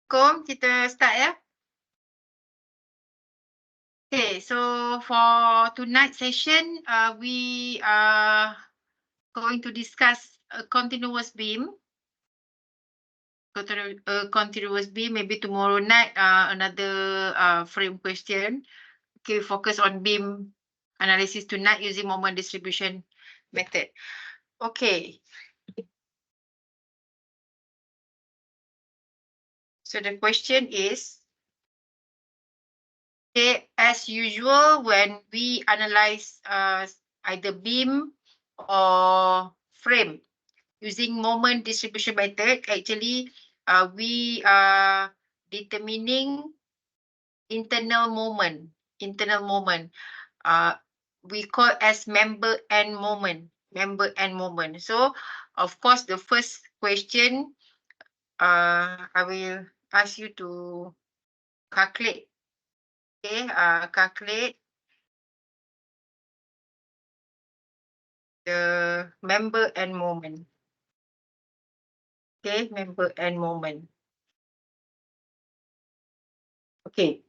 Assalamualaikum, kita start ya. Okay, so for tonight's session, we are going to discuss a continuous beam. Continuous beam, maybe tomorrow night, another frame question. Okay, focus on beam analysis tonight using moment distribution method. Okay. So the question is, okay, as usual, when we analyze either beam or frame using moment distribution method, actually we are determining internal moment. We call as member and moment. So of course the first question I will ask you to calculate. Okay, calculate the member and moment. Okay, member and moment. Okay.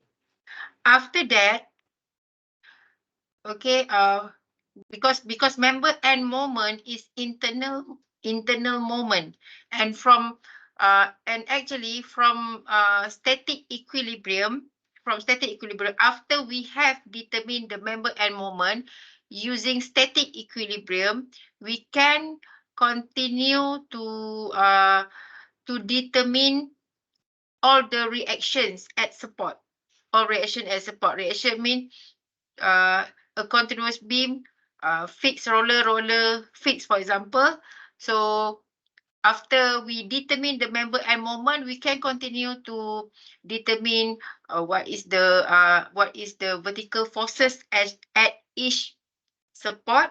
After that, okay, because member and moment is internal moment, and actually from static equilibrium, after we have determined the member and moment using static equilibrium, we can continue to determine all the reactions at support. Reaction mean a continuous beam, fixed roller, fixed, for example. So after we determine the member and moment, we can continue to determine what is the vertical forces at each support,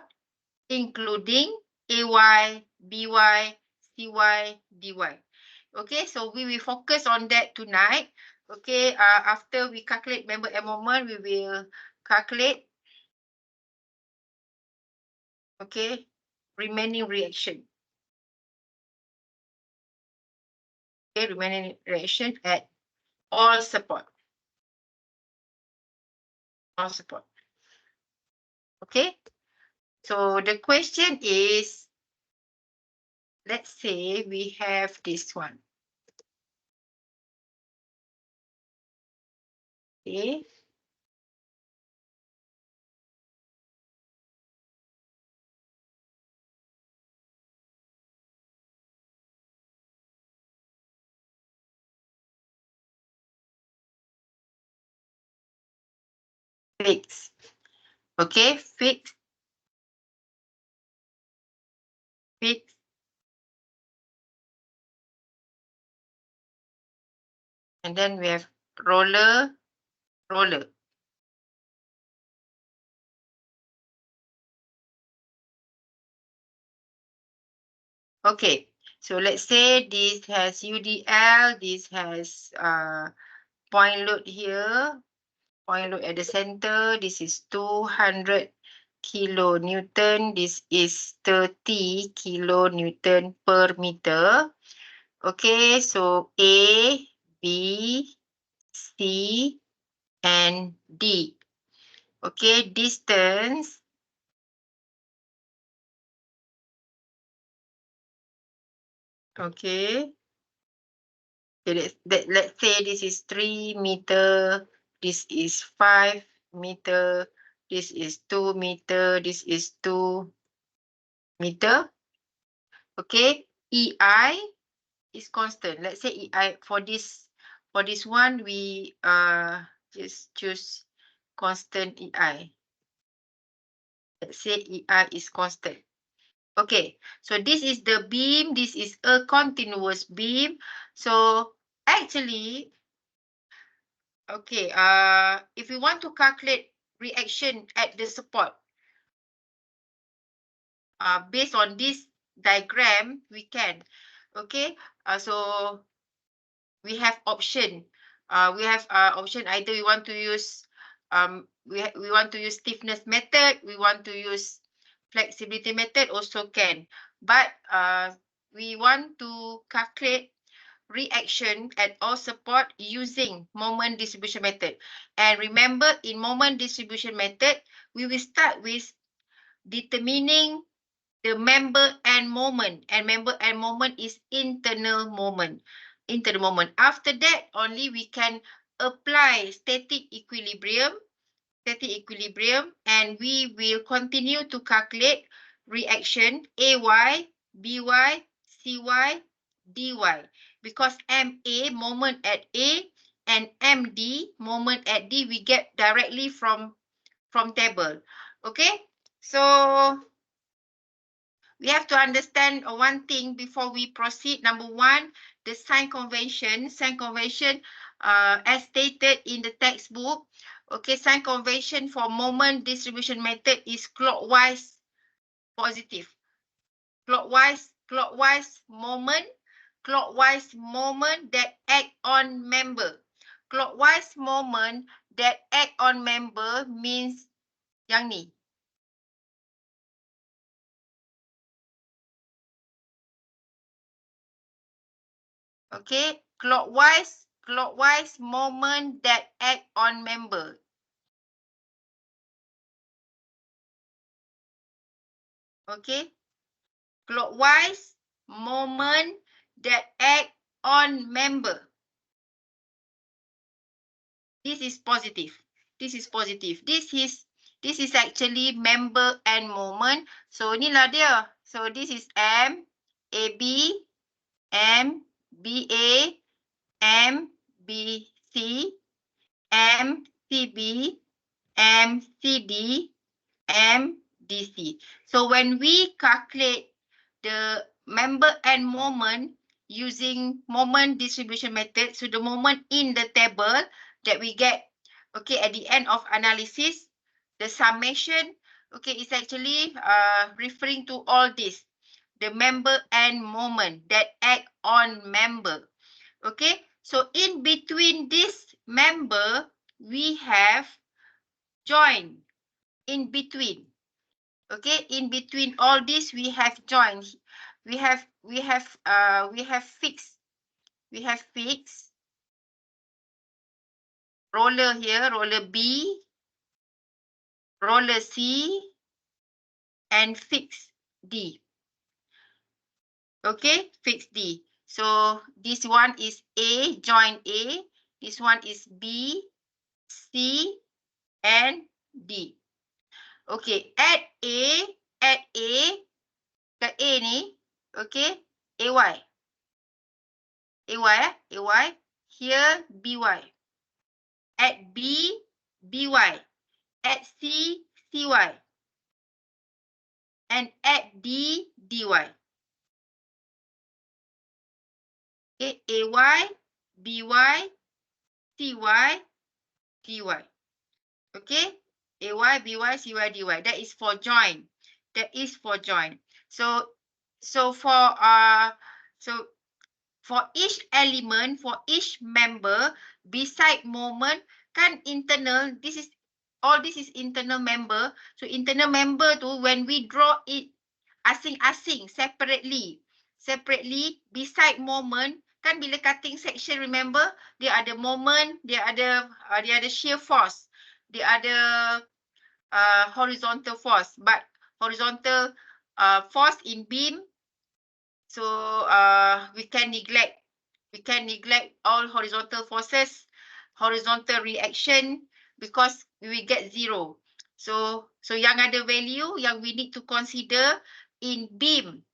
including AY, BY, CY, DY. Okay, so we will focus on that tonight. Okay, after we calculate member and moment, we will calculate, okay, remaining reaction. Okay, remaining reaction at all support. Okay, so the question is, let's say we have this one. Okay. Fix. Okay, fix. And then we have roller. Okay, so let's say this has UDL, this has point load here, point load at the center. This is 200 kilonewton. This is 30 kilonewton per meter. Okay, so A, B, C, and D. Okay, distance. Okay. Let's say this is 3 meter, this is 5 meter, this is 2 meter, this is 2 meter. Okay, EI is constant. Let's say EI for this one, we just choose constant EI. Let's say EI is constant. Okay, so this is the beam. This is a continuous beam. So actually, okay, if we want to calculate reaction at the support, based on this diagram, we can. Okay, so we have option. Option, either we want to use we want to use stiffness method, we want to use flexibility method, also can. But we want to calculate reaction at all support using moment distribution method. And remember, in moment distribution method, we will start with determining the member and moment, and member and moment is internal moment. After that, only we can apply static equilibrium, and we will continue to calculate reaction AY, BY, CY, DY, because MA, moment at A, and MD, moment at D, we get directly from table. Okay, so we have to understand one thing before we proceed. Number one, the sign convention. Sign convention, as stated in the textbook. Okay, sign convention for moment distribution method is clockwise positive. Clockwise moment that act on member. Clockwise moment that act on member means yang ni. Okay, clockwise moment that act on member. Okay, clockwise moment that act on member. This is positive. This is positive. This is actually member and moment. So inilah dia. So this is M, AB, M, BA, M, BC, M, CB, M, CD, MDC. So when we calculate the member and moment using moment distribution method, so the moment in the table that we get, okay, at the end of analysis, the summation, okay, is actually referring to all this, the member and moment that act on member. Okay, so in between this member, we have join. In between, okay, in between all this, we have joined. We have fixed. We have fixed roller here, roller B, roller C, and fixed D. Okay, fixed D. So this one is A, join A. This one is B, C, and D. Okay, at A, kat A ni, okay, AY. AY. Here, BY. At B, BY. At C, CY. And at D, DY. Okay, AY, BY, CY, DY. Okay, AY, BY, CY, DY. That is for join. So for each element, for each member, beside moment, kan internal, all this is internal member. So internal member tu, when we draw it asing-asing, separately, beside moment, kan bila cutting section, remember, dia ada moment, dia ada shear force, dia ada horizontal force, but horizontal force in beam. So we can neglect all horizontal forces, horizontal reaction, because we will get zero. So yang ada value yang we need to consider in beam.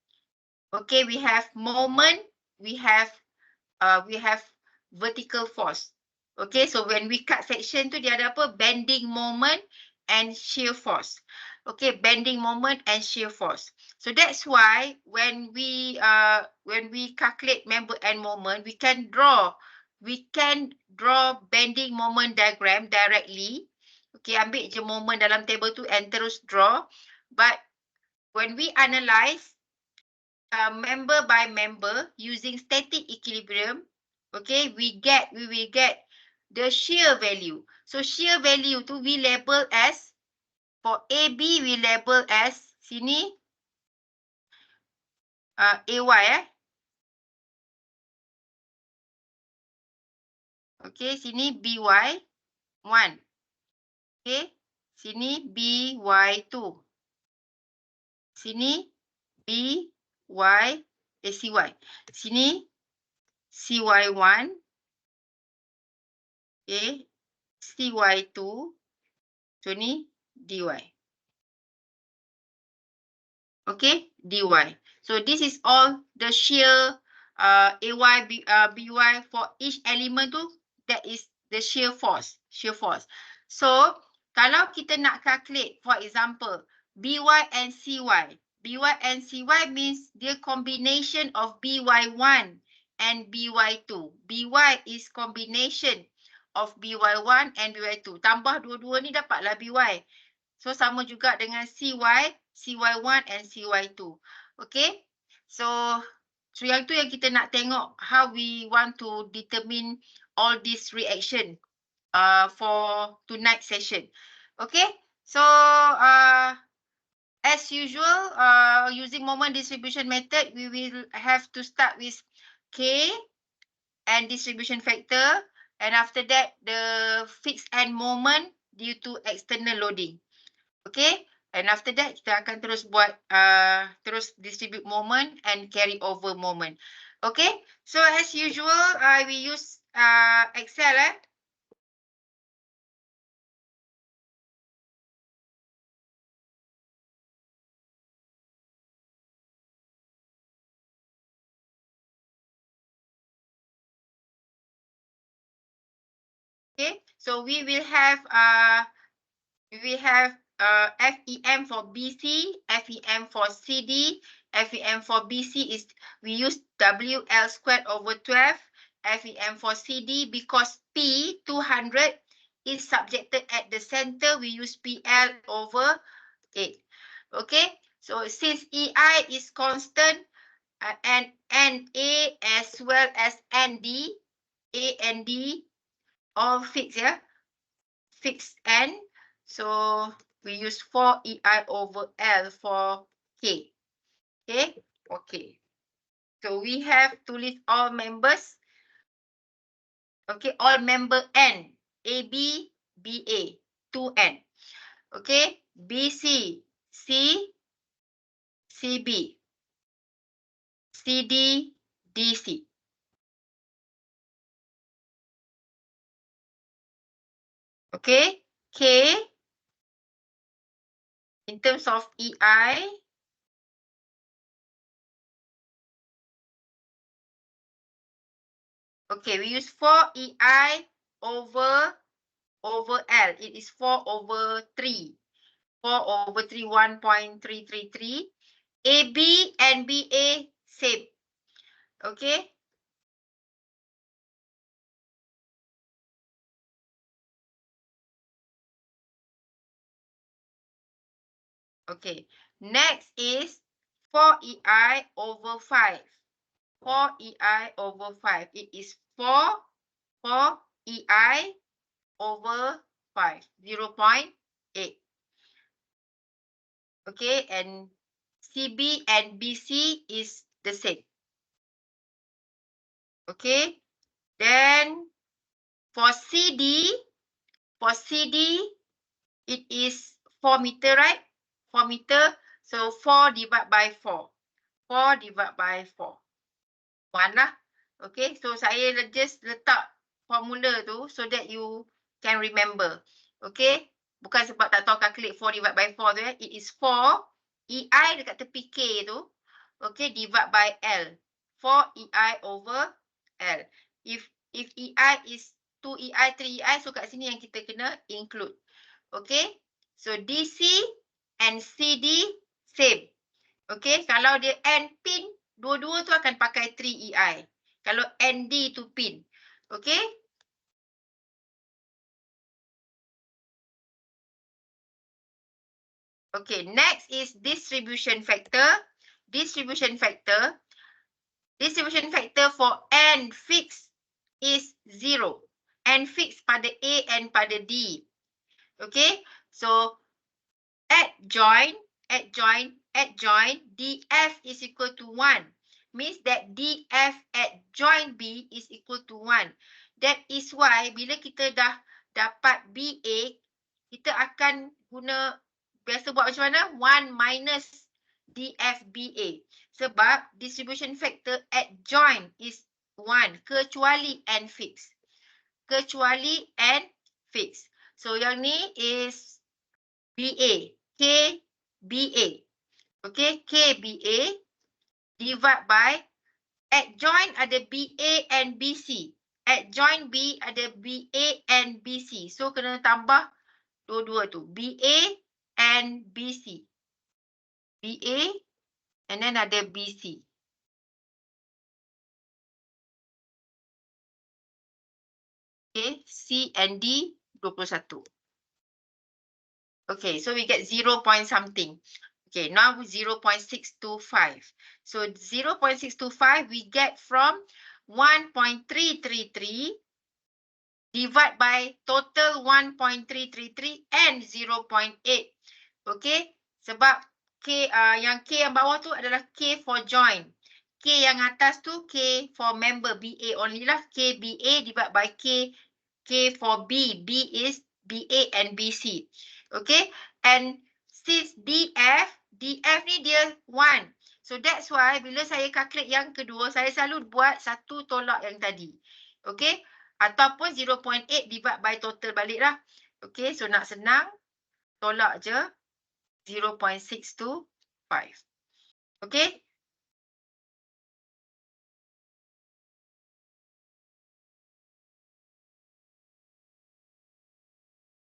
Okay, we have moment, we have vertical force. Okay, so when we cut section tu, dia ada apa? Bending moment and shear force. Okay, bending moment and shear force. So that's why when we calculate member and moment, we can draw bending moment diagram directly. Okay, ambil je moment dalam table tu and terus draw. But when we analyze member by member using static equilibrium, okay, we will get the shear value. So shear value tu we label as, for AB we label as sini AY Okay, sini BY1. Okay, sini BY2. Sini CY. Sini CY1. Okay, CY2. So ni DY. Okay, DY. So this is all the shear AY, BY for each element tu, that is the shear force. So kalau kita nak calculate, for example, BY and CY. BY and CY means the combination of BY1 and BY2. BY is combination of BY1 and BY2. Tambah dua-dua ni dapatlah BY. So sama juga dengan CY, CY1 and CY2. Okay. So yang tu yang kita nak tengok how we want to determine all this reaction for tonight session. Okay. So as usual, using moment distribution method, we will have to start with K and distribution factor, and after that the fixed end moment due to external loading. Okay, and after that kita akan terus buat terus distribute moment and carry over moment. Okay, so as usual we use Excel. Okay, so we will have FEM for BC, FEM for CD, FEM for BC is we use WL squared over 12, FEM for CD because P 200 is subjected at the center, we use PL over 8. Okay, so since EI is constant and NA as well as ND, A and D all fixed, yeah, fixed N. So we use 4 EI over L for K. Okay. So we have to list all members. Okay, all member N. AB, BA, 2N. Okay, BC, C, CB, CD, DC. Okay, K, in terms of EI, okay, we use 4 EI over L. It is 4 over 3. 4 over 3, 1.333. AB and BA, same. Okay. Okay. Next is 4 EI over 5. 4 EI over 5. It is 4 EI over 5. 0.8. Okay. And CB and BC is the same. Okay. Then for CD, it is 4 meter, right? 4 meter. So 4 divided by 4. 4 divided by 4. 1 lah. Okay. So saya just letak formula tu so that you can remember. Okay. Bukan sebab tak tahu calculate 4 divided by 4 tu. It is 4 EI dekat tepi K tu. Okay. Divide by L. 4 EI over L. If EI is 2 EI, 3 EI. So kat sini yang kita kena include. Okay. So DC and CD same. Okay. Kalau dia N pin, dua-dua tu akan pakai 3 EI. Kalau ND tu pin. Okay. Okay. Next is distribution factor. Distribution factor for N fixed is 0. N fixed pada A and pada D. Okay. So at join, DF is equal to 1. means that DF at joint B is equal to 1. That is why bila kita dah dapat BA, kita akan guna, biasa buat macam mana? 1 minus DFBA. Sebab distribution factor at joint is 1 kecuali N fix. Kecuali N fix. So yang ni is BA. KBA. Okay, KBA divide by, at joint ada BA and BC. At joint B ada BA and BC. So kena tambah dua-dua tu. BA and BC. BA and then ada BC. Okay, C and D 21. Okay, so we get 0 point something. Okay, now 0.625. So 0.625 we get from 1.333 divide by total 1.333 and 0.8. Okay, sebab K, yang K yang bawah tu adalah K for joint. K yang atas tu K for member BA only lah. KBA divide by K for B. B is BA and BC. Okay, and since DF ni dia 1. So that's why bila saya calculate yang kedua, saya selalu buat satu tolak yang tadi. Okay, ataupun 0.8 divide by total balik lah. Okay, so nak senang, tolak je 0.625. Okay.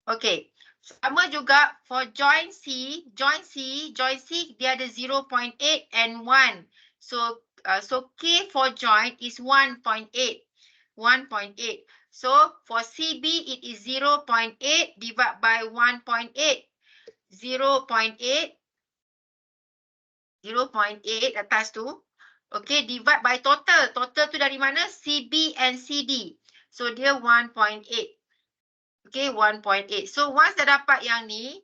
Okay, sama juga for joint C dia ada 0.8 and 1. So K for joint is 1.8. 1.8. So for CB it is 0.8 divided by 1.8. 0.8 atas tu. Okay, divide by total. Total tu dari mana? CB and CD. So dia 1.8. Okay, 1.8. So once dah dapat yang ni,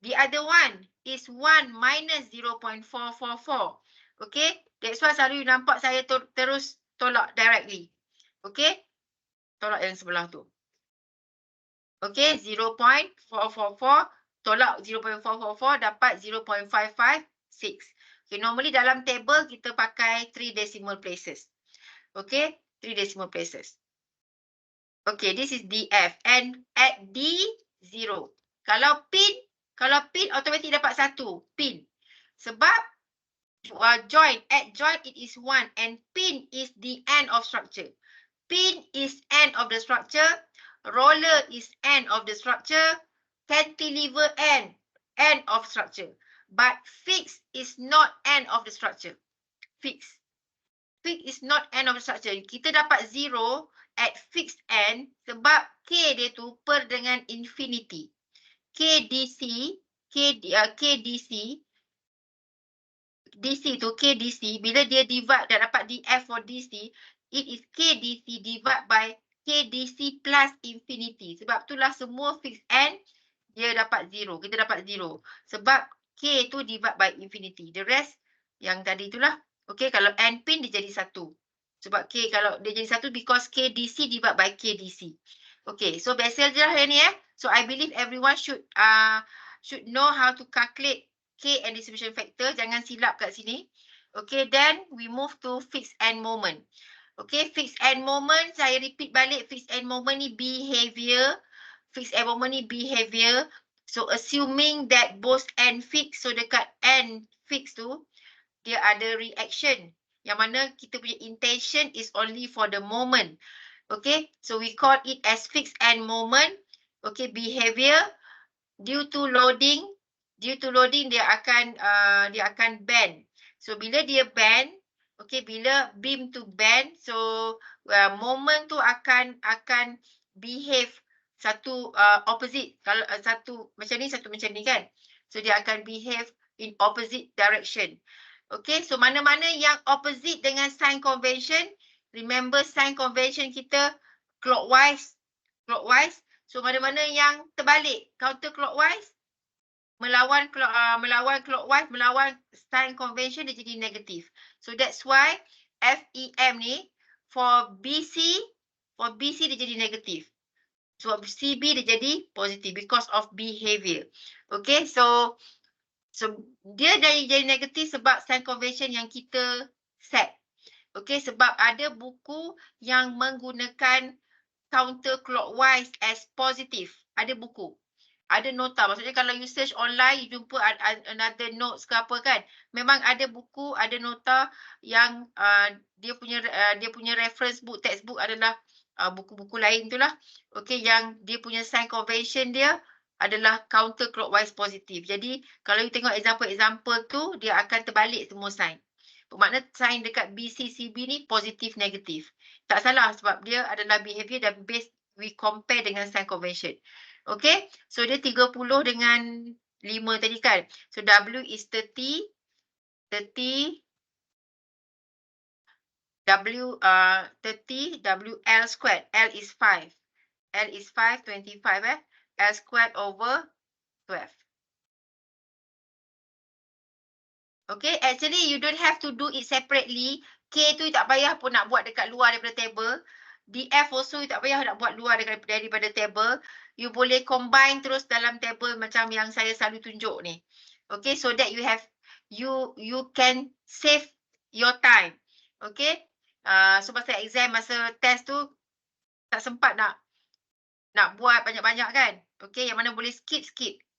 the other one is 1 minus 0.444. Okay, that's why selalu you nampak saya terus tolak directly. Okay, tolak yang sebelah tu. Okay, 0.444 tolak 0.444 dapat 0.556. Okay, normally dalam table kita pakai 3 decimal places. Okay, 3 decimal places. Okay, this is DF and at D 0. Kalau pin automatic dapat 1 pin. Sebab joint, at joint it is 1 and pin is the end of structure. Pin is end of the structure, roller is end of the structure, cantilever end of structure. But fix is not end of the structure. Fix is not end of the structure. Kita dapat 0 at fixed end sebab K dia tu per dengan infinity. KDC bila dia divide dan dapat DF for DC, it is KDC divide by KDC plus infinity. Sebab itulah semua fixed end dia dapat 0. Kita dapat 0. Sebab K tu divide by infinity. The rest yang tadi itulah. Okay, kalau N pin dia jadi 1. Sebab K kalau dia jadi 1 because KDC divide by KDC. Okay, so biasa je lah yang ni So I believe everyone should know how to calculate K and distribution factor. Jangan silap kat sini. Okay, then we move to fixed end moment. Okay, fixed end moment. Saya repeat balik fixed end moment ni behavior. Fixed end moment ni behavior. So assuming that both end fixed. So dekat end fixed tu, dia ada reaction. Yang mana kita punya intention is only for the moment. Okay, so we call it as fixed end moment. Okay, behavior due to loading dia akan bend. So bila dia bend, okay, bila beam tu bend, so moment tu akan behave satu opposite. Kalau satu macam ni kan. So dia akan behave in opposite direction. Okay, so mana-mana yang opposite dengan sign convention, remember sign convention kita clockwise. So mana-mana yang terbalik, counterclockwise, melawan clockwise, melawan sign convention dia jadi negatif. So that's why FEM ni for BC dia jadi negatif. So CB dia jadi positif because of behavior. Okay, so dia jadi negatif sebab sign convention yang kita set. Okay, sebab ada buku yang menggunakan counter clockwise as positif. Ada buku. Ada nota. Maksudnya kalau you search online, you jumpa another notes ke apa kan. Memang ada buku, ada nota yang dia punya reference book, textbook adalah buku-buku lain tu lah. Okay, yang dia punya sign convention dia adalah counter clockwise positif. Jadi kalau you tengok example-example tu, dia akan terbalik semua sign. Bermakna sign dekat BCCB ni positif negatif. Tak salah sebab dia adalah behavior dan base we compare dengan sign convention. Okay, so dia 30 dengan 5 tadi kan. So W is 30, W 30, WL squared. L is 5. L is 5, 25 L squared over 12. Okay, actually you don't have to do it separately. K tu tak payah pun nak buat dekat luar daripada table. DF also you tak payah nak buat luar daripada table. You boleh combine terus dalam table macam yang saya selalu tunjuk ni. Okay, so that you can save your time. Okay, so masa exam, masa test tu tak sempat nak buat banyak-banyak kan. Okay, yang mana boleh skip.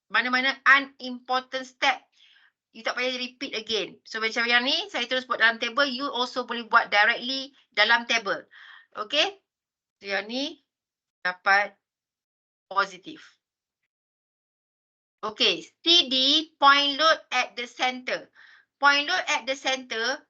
Mana-mana unimportant step you tak payah repeat again. So macam yang ni, saya terus buat dalam table. You also boleh buat directly dalam table. Okay. So yang ni dapat positif. Okay. CD, point load at the center. Point load at the center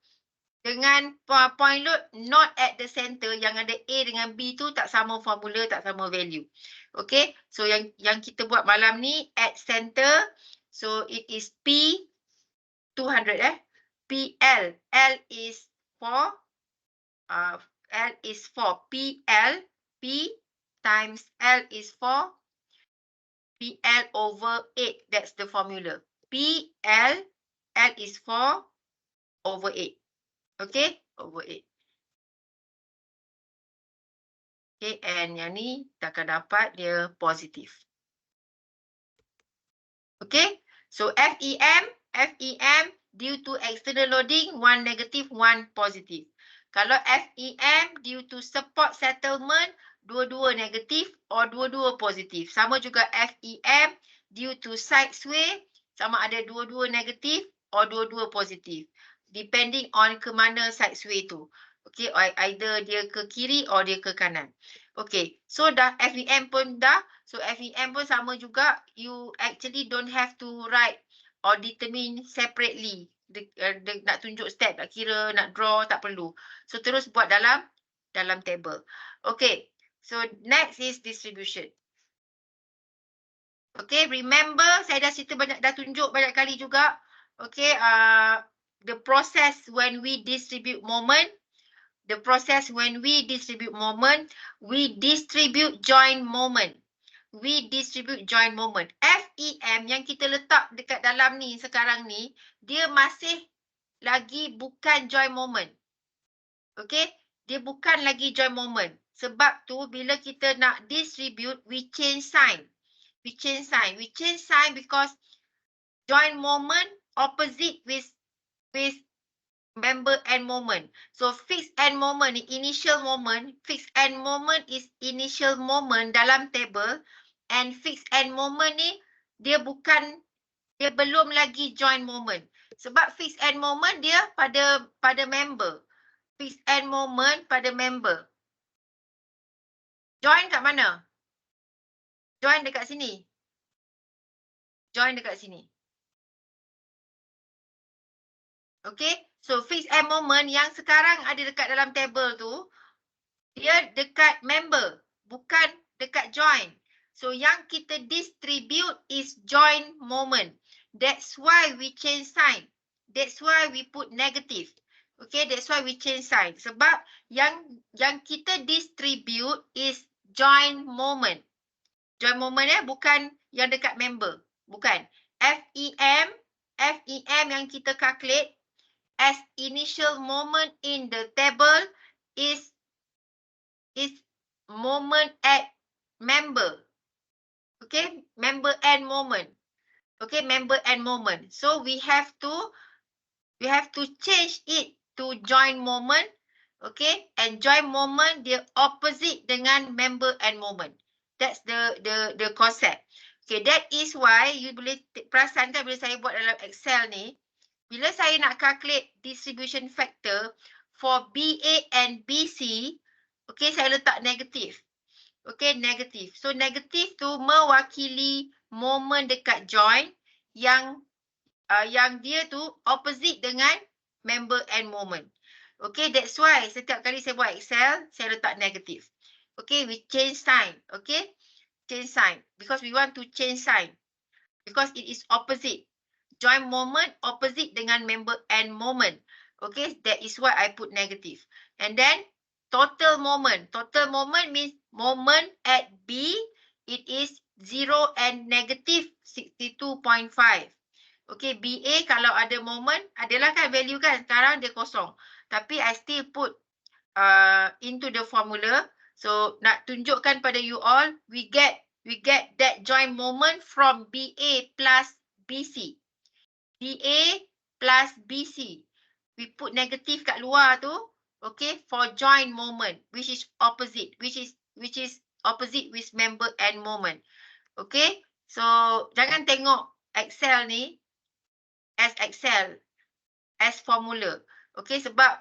dengan point load not at the center yang ada A dengan B tu tak sama formula, tak sama value. Okay. So yang kita buat malam ni at center. So it is P 200 PL. L is 4. L is 4. PL. P times L is 4. PL over 8. That's the formula. PL. L is 4 over 8. Okay. Over 8. Okay. And yang ni tak akan dapat dia positif. Okay. So FEM due to external loading, one negative, one positive. Kalau FEM due to support settlement, dua-dua negatif or dua-dua positif. Sama juga FEM due to side sway, sama ada dua-dua negatif or dua-dua positif. Depending on ke mana side sway tu. Okay, either dia ke kiri or dia ke kanan. Okay, so dah FEM pun dah. So FEM pun sama juga. You actually don't have to write or determine separately. Nak tunjuk step, nak kira, nak draw, tak perlu. So terus buat dalam table. Okay, so next is distribution. Okay, remember saya dah cerita dah tunjuk banyak kali juga. Okay, the process when we distribute moment. The process when we distribute moment, we distribute joint moment. We distribute joint moment. FEM yang kita letak dekat dalam ni sekarang ni, dia masih lagi bukan joint moment. Okay, dia bukan lagi joint moment. Sebab tu bila kita nak distribute, we change sign. We change sign because joint moment opposite with member end moment. So fixed end moment ni initial moment. Fixed end moment is initial moment dalam table. And fixed end moment ni dia belum lagi joint moment. Sebab fixed end moment dia pada member. Fixed end moment pada member. Join kat mana? Join dekat sini. Join dekat sini. Okay. So fixed end moment yang sekarang ada dekat dalam table tu, dia dekat member, bukan dekat join. So yang kita distribute is join moment. That's why we change sign. That's why we put negative. Okay, that's why we change sign. Sebab yang kita distribute is join moment. Join moment bukan yang dekat member. Bukan. FEM yang kita calculate as initial moment in the table is moment at member. Okay, member and moment. Okay, member and moment. So we have to change it to join moment. Okay, and join moment dia opposite dengan member and moment. That's the concept. Okay, that is why you boleh perasan kan bila saya buat dalam Excel ni, bila saya nak calculate distribution factor for BA and BC, okay, saya letak negatif. Okay, negatif. So negatif tu mewakili moment dekat join yang dia tu opposite dengan member and moment. Okay, that's why setiap kali saya buat Excel, saya letak negatif. Okay, we change sign. Okay, change sign because we want to change sign because it is opposite. Join moment opposite dengan member and moment. Okay, that is why I put negative. And then total moment. Total moment means moment at B, it is 0 and negative 62.5. Okay, BA kalau ada moment, adalah kan value kan, sekarang dia kosong. Tapi I still put into the formula. So nak tunjukkan pada you all, we get that joint moment from BA plus BC. BA plus BC. We put negative kat luar tu, okay, for joint moment, which is opposite, which is opposite with member and moment. Okay, so jangan tengok Excel ni as Excel, as formula. Okay, sebab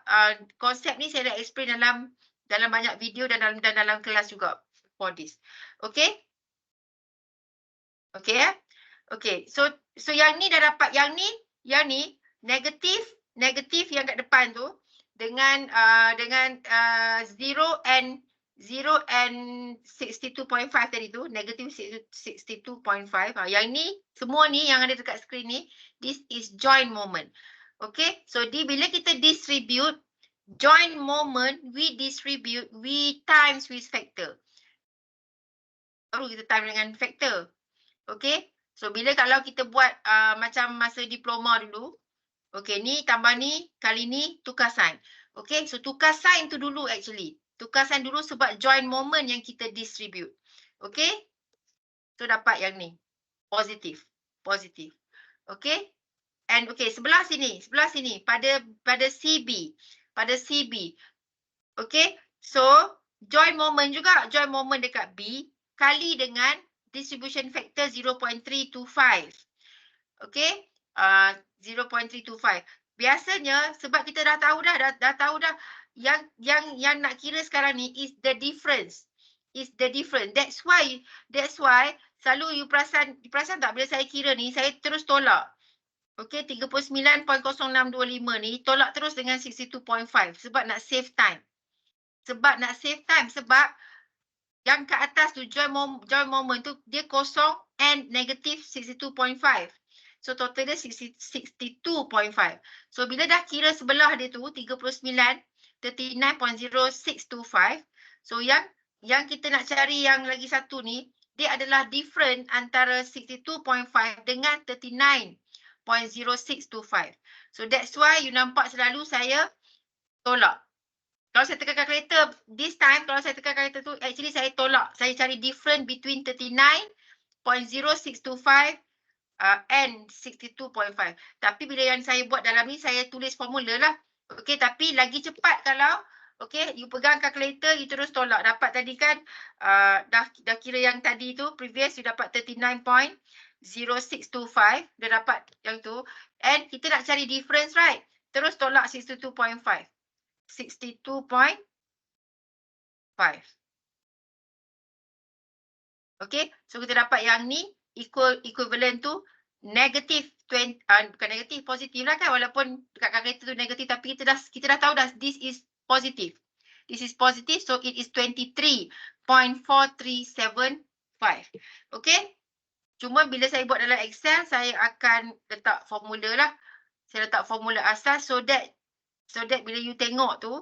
konsep ni saya dah explain dalam banyak video dan dalam kelas juga for this. Okay. Okay. Okay, so yang ni dah dapat, yang ni negatif yang kat depan tu dengan 0 and 62.5 tadi tu, negative 62.5. Yang ni, semua ni yang ada dekat screen ni, this is joint moment. Okay, so bila kita distribute joint moment, we distribute, we times with factor. Baru kita time dengan factor. Okay, so kalau kita buat macam masa diploma dulu, okay, ni tambah ni, kali ni tukar sign. Okay, so tukar sign tu dulu actually. Tukar sign dulu sebab joint moment yang kita distribute. Okay, so dapat yang ni. Positif. Okay, and okay, sebelah sini. Pada CB. Okay, so joint moment juga. Joint moment dekat B kali dengan distribution factor 0.325. Okay, 0.325. Biasanya sebab kita dah tahu dah yang nak kira sekarang ni is the difference. That's why selalu you perasan tak bila saya kira ni, saya terus tolak. Okay, 39.0625 ni tolak terus dengan 62.5 sebab nak save time. Sebab yang kat atas tu join moment tu dia kosong and negative 62.5. So total dia 62.5. So bila dah kira sebelah dia tu 39.0625. So yang kita nak cari yang lagi satu ni, dia adalah different antara 62.5 dengan 39.0625. So that's why you nampak selalu saya tolak. Kalau saya tekan calculator, this time kalau saya tekan calculator tu, actually saya tolak. Saya cari different between 39.0625 and 62.5. Tapi bila yang saya buat dalam ni, saya tulis formula lah. Okay, tapi lagi cepat kalau, okay, you pegang calculator, you terus tolak. Dapat tadi kan, dah kira yang tadi tu, previous you dapat 39.0625. Dah dapat yang tu. And kita nak cari difference, right? Terus tolak 62.5. 62.5. Okay, so kita dapat yang ni equivalent tu negatif 20, bukan negatif, positif lah kan, walaupun dekat calculator tu negatif, tapi kita dah tahu dah this is positive. This is positive, so it is 23.4375. Okay, cuma bila saya buat dalam Excel, saya akan letak formula lah. Saya letak formula asas so that bila you tengok tu,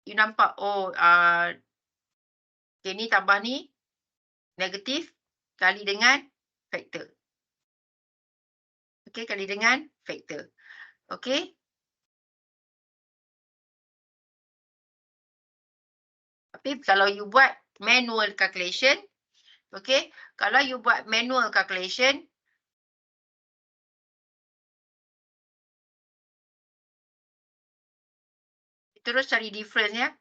you nampak, oh, okay, ni tambah ni, negatif kali dengan factor. Okay, kali dengan faktor. Okay. Tapi kalau you buat manual calculation, okay, kalau you buat manual calculation, terus cari difference ya.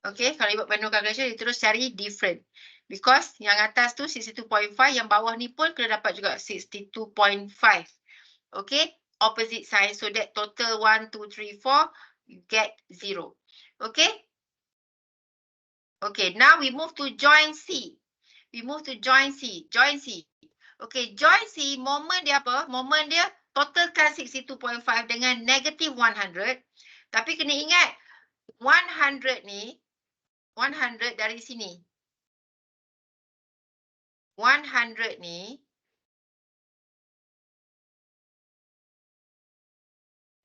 Okay, kalau you buat manual calculation, you terus cari different. Because yang atas tu 62.5, yang bawah ni pun kena dapat juga 62.5. Okay, opposite sign. So that total 1, 2, 3, 4, you get 0. Okay. Okay, now we move to join C. We move to join C. Join C. Okay, join C, moment dia apa? Moment dia totalkan 62.5 dengan negative 100. Tapi kena ingat, 100 ni, 100 dari sini. 100 ni,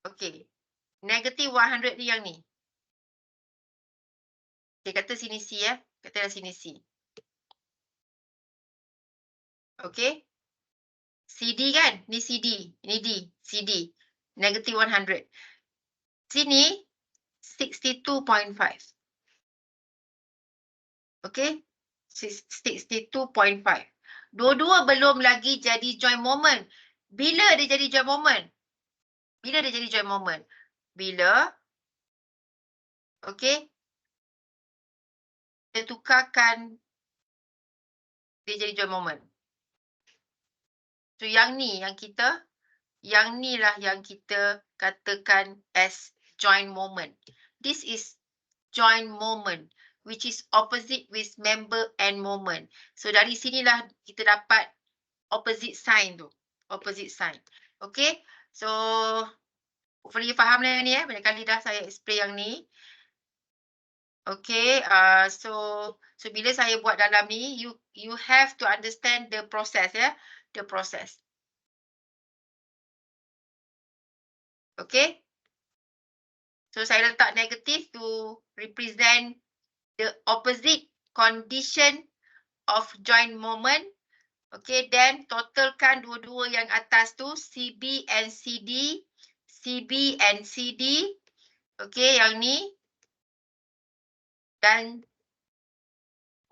okay, negative 100 ni yang ni. Okay, kata sini C ya. Katalah sini C. Okay. CD kan? Ni CD. Ini D. CD. Negative 100. Sini 62.5. Okay. 62.5. Dua-dua belum lagi jadi joint moment. Bila dia jadi joint moment? Bila dia jadi joint moment? Bila, okay, dia tukarkan, dia jadi joint moment. So yang ni yang ni lah yang kita katakan as joint moment. This is joint moment, which is opposite with member and moment. So dari sinilah kita dapat opposite sign tu. Opposite sign. Okay. So hopefully you faham lah ni banyak kali dah saya explain yang ni. Okay. So bila saya buat dalam ni, you have to understand the process ya. The process. Okay. So saya letak negative to represent the opposite condition of joint moment. Okay, then totalkan dua-dua yang atas tu, CB and CD, CB and CD. Okay, yang ni. Dan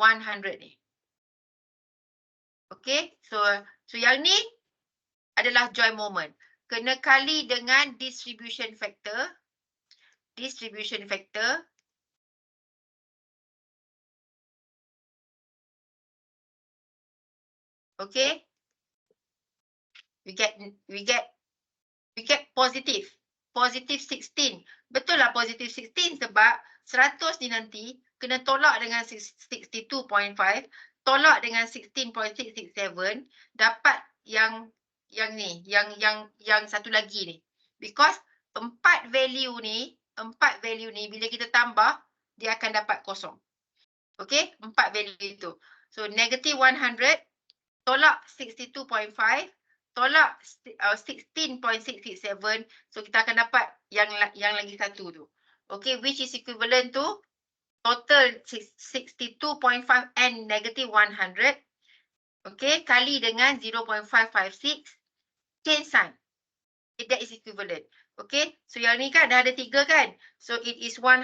100 ni. Okay, so yang ni adalah joint moment. Kena kali dengan distribution factor. Distribution factor. Okay. We get positive. Positive 16. Betul lah positive 16 sebab 100 ni nanti kena tolak dengan 62.5, tolak dengan 16.667, dapat yang ni, yang satu lagi ni. Because empat value ni bila kita tambah, dia akan dapat kosong. Okay, empat value itu. So negative 100, tolak 62.5, tolak 16.667, so kita akan dapat yang lagi satu tu. Okay, which is equivalent to total 62.5 and negative 100. Okay, kali dengan 0.556, change sign. That is equivalent. Okay, so yang ni kan dah ada 3 kan? So it is 100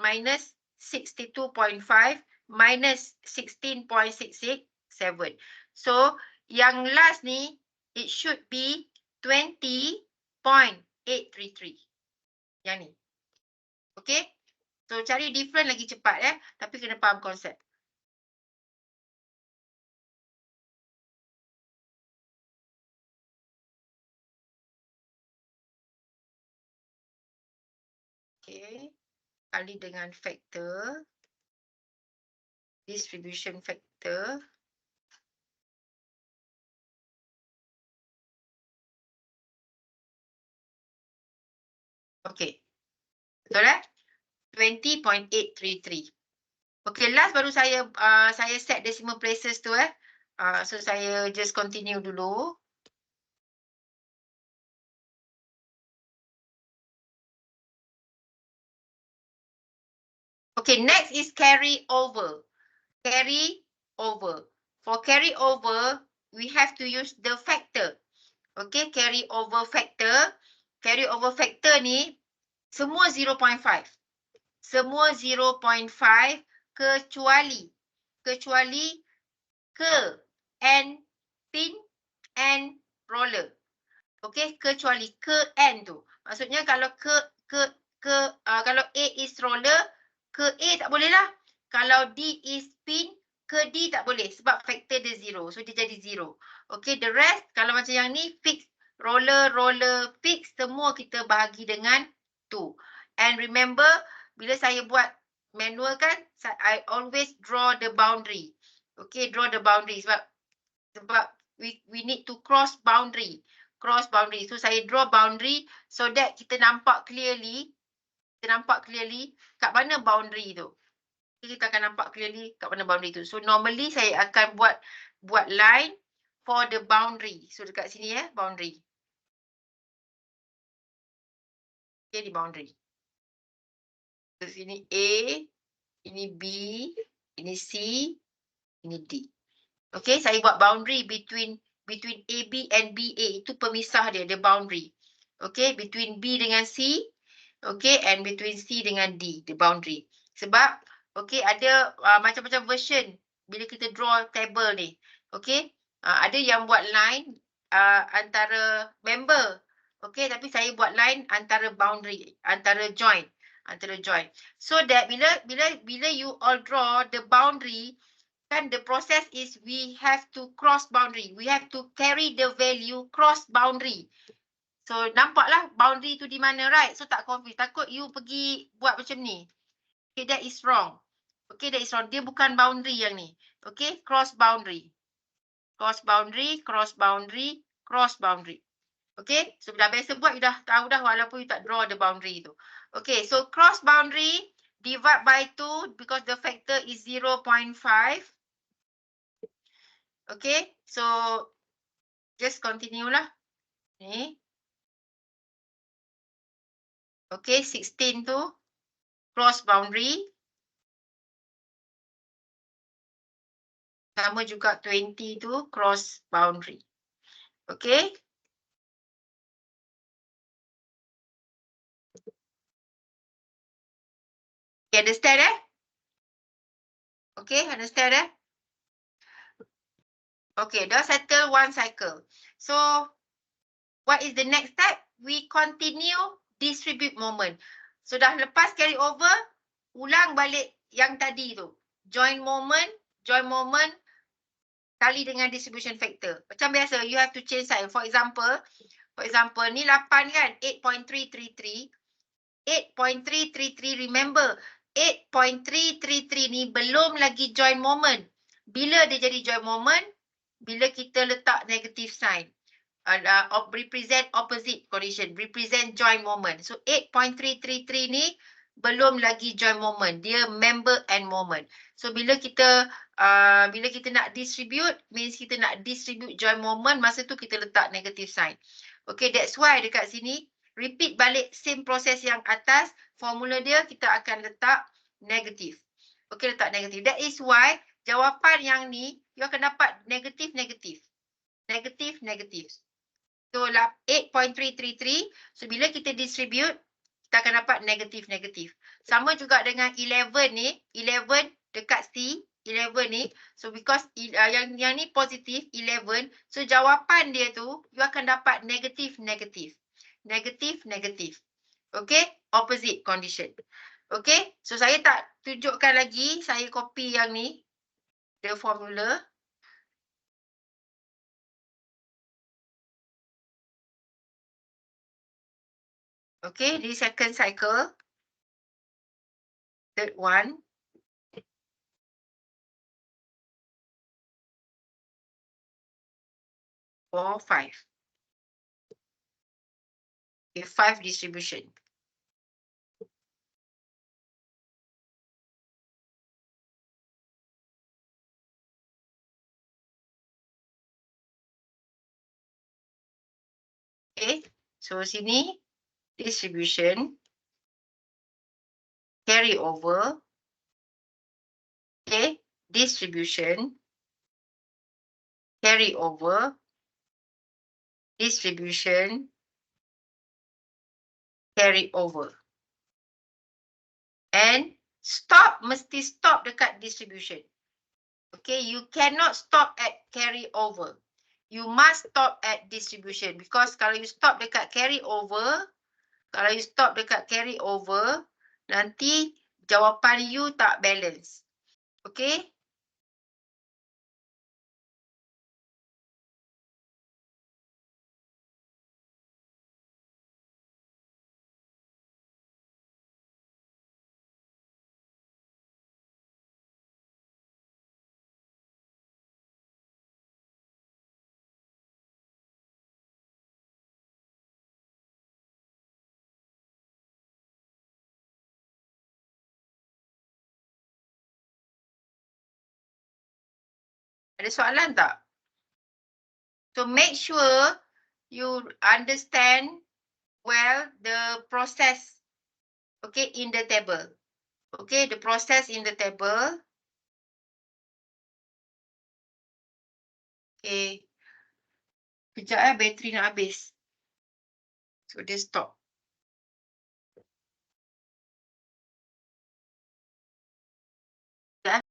minus 62.5 minus 16.667. So yang last ni, it should be 20.833. Yang ni. Okay. So cari different lagi cepat ya. Tapi kena faham konsep. Okay. Kali dengan factor. Distribution factor. Okay. Betul eh? 20.833. Okay, last baru saya set decimal places tu eh. So saya just continue dulu. Okay, next is carry over. Carry over. For carry over, we have to use the factor. Okay, carry over factor. Carry over factor ni semua 0.5. Semua 0.5 kecuali ke and pin and roller. Okay, kecuali ke and tu. Maksudnya kalau kalau A is roller, ke A tak boleh lah. Kalau D is pin, ke D tak boleh sebab factor dia 0. So dia jadi 0. Okay, the rest kalau macam yang ni fix, roller, fix, semua kita bahagi dengan 2. And remember, bila saya buat manual kan, I always draw the boundary. Okay, draw the boundary sebab we need to cross boundary. So saya draw boundary so that kita nampak clearly kat mana boundary tu. Kita akan nampak clearly kat mana boundary tu. So normally saya akan buat line for the boundary. So dekat sini boundary. Okay, di boundary. So sini A, ini B, ini C, ini D. Okay, saya buat boundary between AB and BA. Itu pemisah dia, the boundary. Okay, between B dengan C. Okay, and between C dengan D, the boundary. Sebab, okay, ada macam-macam version bila kita draw table ni. Okay, ada yang buat line antara member. Okay, tapi saya buat line antara boundary, antara join. So that bila you all draw the boundary, kan the process is we have to cross boundary. We have to carry the value cross boundary. So nampaklah boundary tu di mana, right? So tak confuse. Takut you pergi buat macam ni. Okay, that is wrong. Okay, that is wrong. Dia bukan boundary yang ni. Okay, cross boundary. Cross boundary. Okay, so dah biasa buat, you dah tahu dah walaupun you tak draw the boundary tu. Okay, so cross boundary divide by 2 because the factor is 0.5. Okay, so just continue lah. Ni. Okay, 16 tu cross boundary. Sama juga 20 tu cross boundary. Okay. Okay, understand Okay, understand Okay, dah settle one cycle. So, what is the next step? We continue distribute moment. So, dah lepas carry over, ulang balik yang tadi tu. Join moment kali dengan distribution factor. Macam biasa, you have to change sign. For example, ni 8 kan? 8.333. 8.333, remember, 8.333 ni belum lagi join moment. Bila dia jadi join moment? Bila kita letak negative sign. Represent opposite condition. Represent join moment. So 8.333 ni belum lagi join moment. Dia member and moment. So bila kita nak distribute, means kita nak distribute join moment, masa tu kita letak negative sign. Okay, that's why dekat sini, repeat balik same proses yang atas, formula dia kita akan letak negatif. Okay, letak negatif. That is why jawapan yang ni, you akan dapat negatif. So 8.333, so bila kita distribute, kita akan dapat negatif. Sama juga dengan 11 ni, 11 dekat C, 11 ni, so because yang ni positif, 11, so jawapan dia tu, you akan dapat negatif. Okay, opposite condition. Okay, so saya tak tunjukkan lagi, saya copy yang ni, the formula. Okay, di second cycle, third one. Four, 5. Okay, 5 distribution. Okay, so sini distribution, carry over, okay, distribution, carry over, distribution, carry over. And stop, mesti stop dekat distribution. Okay, you cannot stop at carry over. You must stop at distribution because kalau you stop dekat carry over, nanti jawapan you tak balance. Okay? Ada soalan tak? So make sure you understand well the process, okay, in the table. Okay, the process in the table. Okay. Kejap bateri nak habis. So dia stop. Kejap.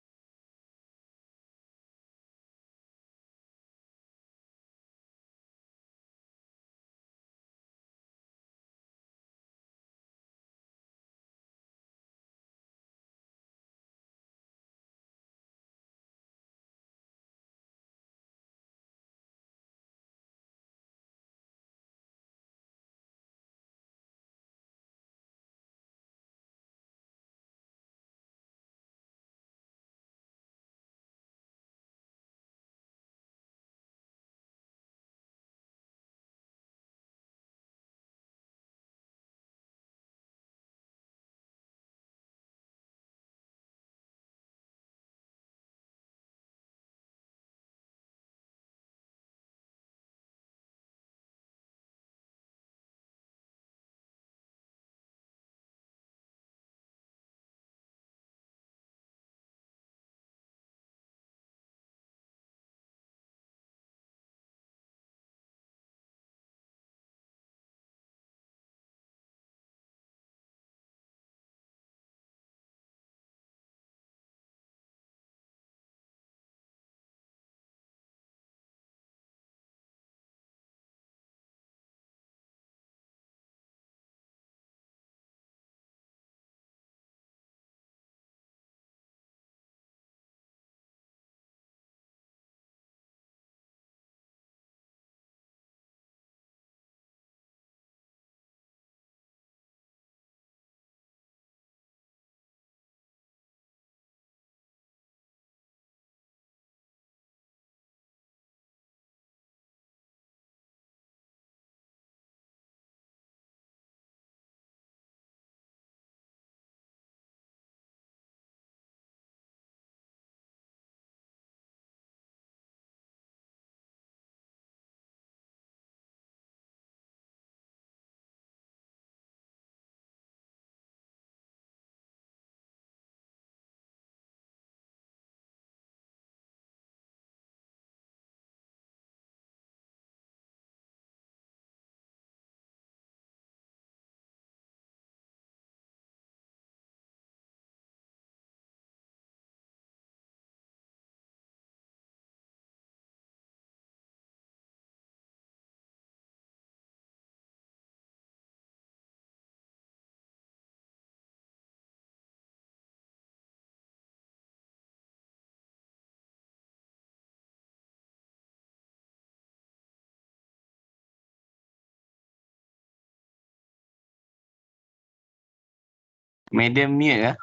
Medium mute lah.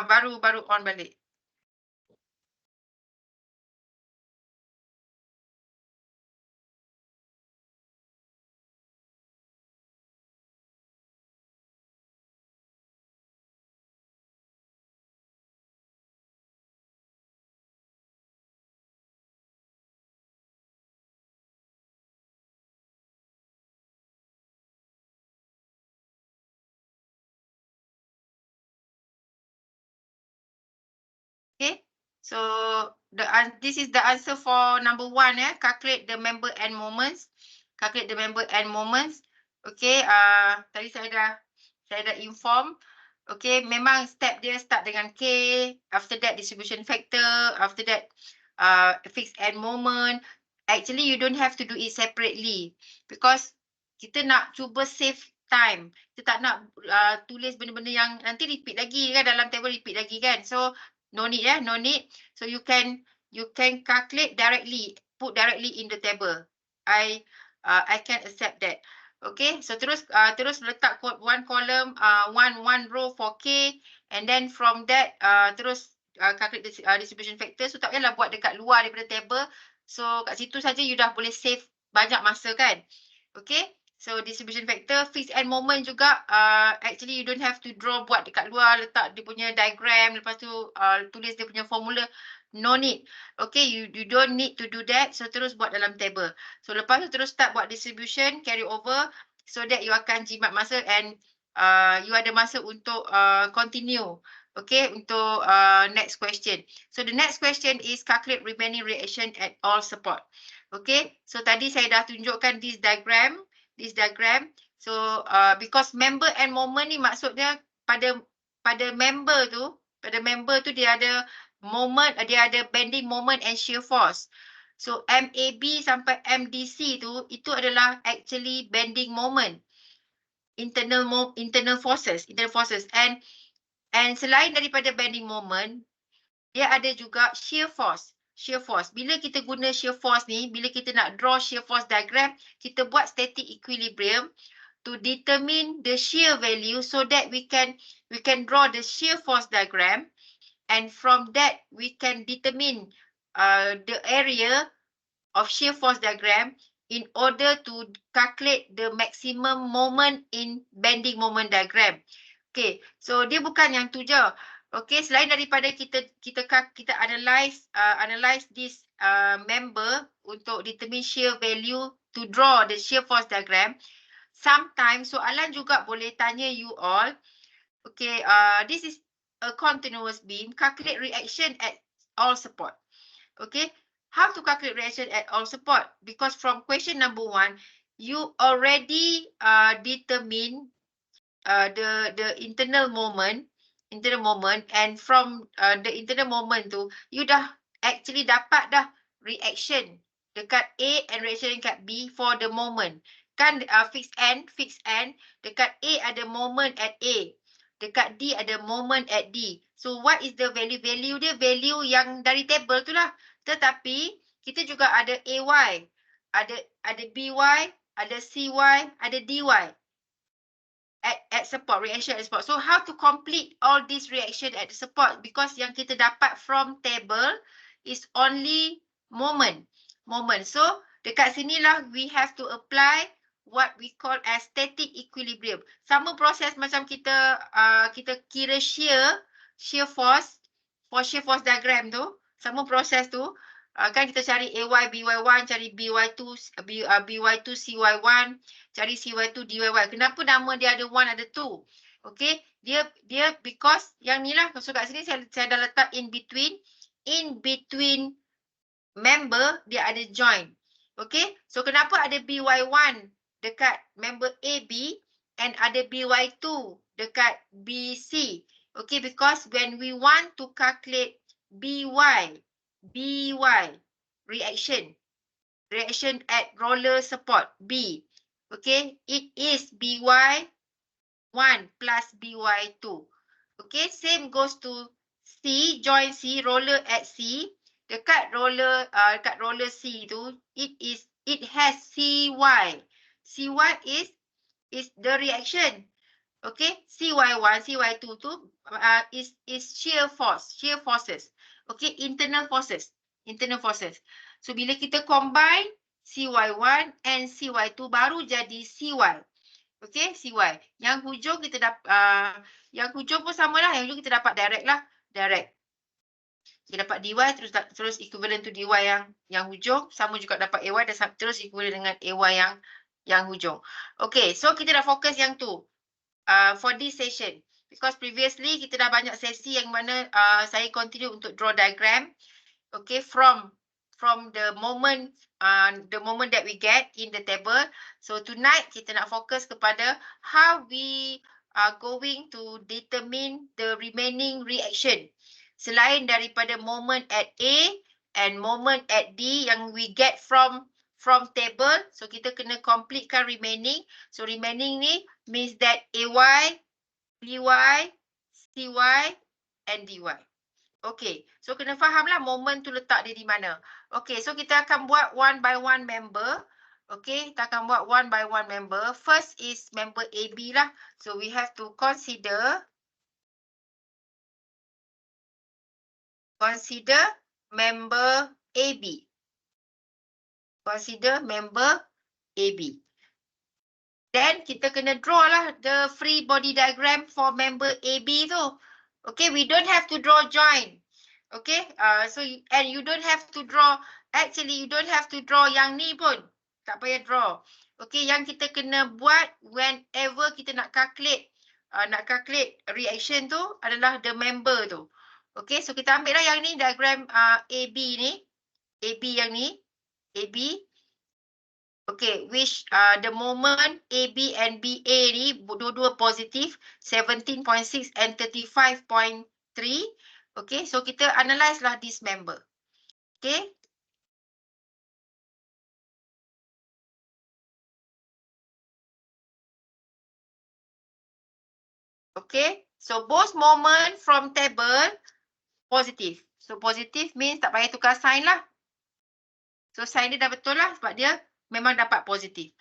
Baru on balik. So this is the answer for number 1. Calculate the member and moments. Calculate the member and moments. Okay, tadi saya dah inform. Okay, memang step dia start dengan K. After that distribution factor. After that fixed end moment. Actually you don't have to do it separately because kita nak cuba save time. Kita tak nak tulis benda-benda yang nanti repeat lagi kan, dalam table repeat lagi kan. So no need no need. So you can calculate directly, put directly in the table. I can accept that. Okay, so terus letak one column, one row for K, and then from that terus calculate distribution factor. So tak payahlah buat dekat luar daripada table. So kat situ saja you dah boleh save banyak masa kan. Okay, so distribution factor, fixed end moment juga, actually you don't have to draw, buat dekat luar, letak dia punya diagram, lepas tu tulis dia punya formula. No need. Okay, you don't need to do that. So terus buat dalam table. So lepas tu terus start buat distribution, carry over, so that you akan jimat masa and you ada masa untuk continue. Okay, untuk next question. So the next question is calculate remaining reaction at all support. Okay, so tadi saya dah tunjukkan this diagram. So because member and moment ni maksudnya pada member tu dia ada moment, dia ada bending moment and shear force. So MAB sampai MDC tu itu adalah actually bending moment, internal forces, and selain daripada bending moment, dia ada juga shear force. Bila kita guna shear force ni, bila kita nak draw shear force diagram, kita buat static equilibrium to determine the shear value so that we can draw the shear force diagram, and from that we can determine the area of shear force diagram in order to calculate the maximum moment in bending moment diagram. Okay, so dia bukan yang tu je. Okay, selain daripada kita analyze this member untuk determine shear value to draw the shear force diagram, sometimes soalan juga boleh tanya you all, okay, this is a continuous beam, calculate reaction at all support. Okay, how to calculate reaction at all support? Because from question number 1, you already determine the internal moment, and from the internal moment tu, you dah actually dapat dah reaction dekat A and reaction dekat B for the moment. Kan fixed end, dekat A ada moment at A, dekat D ada moment at D. So what is the value? Value dia value yang dari table tu lah. Tetapi kita juga ada AY, ada BY, ada CY, ada DY. At support, reaction at support. So how to complete all this reaction at the support? Because yang kita dapat from table is only moment. So dekat sinilah we have to apply what we call as static equilibrium. Sama proses macam kita kira shear force for shear force diagram tu. Sama proses tu. Kan kita cari AY, BY1, cari BY2, CY1, cari CY2, DY1. Kenapa nama dia ada 1, ada 2? Okay, dia because yang ni lah, so kat sini saya dah letak in between member, dia ada join. Okay, so kenapa ada BY1 dekat member AB and ada BY2 dekat BC? Okay, because when we want to calculate BY reaction at roller support B, okay, it is BY1 plus BY2. Okay, same goes to C, join C, roller at C. Dekat roller C tu, it has CY. CY is the reaction. Okay, CY1, CY2 tu is shear forces. Okay, internal forces. So bila kita combine CY1 and CY2 baru jadi CY. Okay, CY. Yang hujung kita dapat yang hujung pun samalah, yang hujung kita dapat direct. Kita dapat DY terus equivalent to DY yang hujung, sama juga dapat AY dan terus equivalent dengan AY yang hujung. Okay, so kita dah fokus yang tu for this session. Because previously kita dah banyak sesi yang mana saya continue untuk draw diagram. Okay, from the moment that we get in the table. So tonight kita nak fokus kepada how we are going to determine the remaining reaction. Selain daripada moment at A and moment at D yang we get from table. So kita kena completekan remaining. So remaining ni means that AY, BY, CY and DY. Okay, so kena fahamlah moment tu letak dia di mana. Okay, so kita akan buat one by one member. Okay, kita akan buat one by one member. First is member AB lah. So we have to consider member AB. Consider member AB. Then kita kena draw lah the free body diagram for member AB tu. Okay, we don't have to draw join. Okay, and you don't have to draw, actually you don't have to draw yang ni pun. Tak payah draw. Okay, yang kita kena buat whenever kita nak calculate reaction tu adalah the member tu. Okay, so kita ambil lah yang ni, diagram AB ni. AB yang ni. AB. Okay, which the moment AB and BA ni dua-dua positif, 17.6 and 35.3. Okay, so kita analyse lah this member. Okay. Okay, so both moment from table positive. So positive means tak payah tukar sign lah. So sign dia dah betul lah sebab dia memang dapat positif.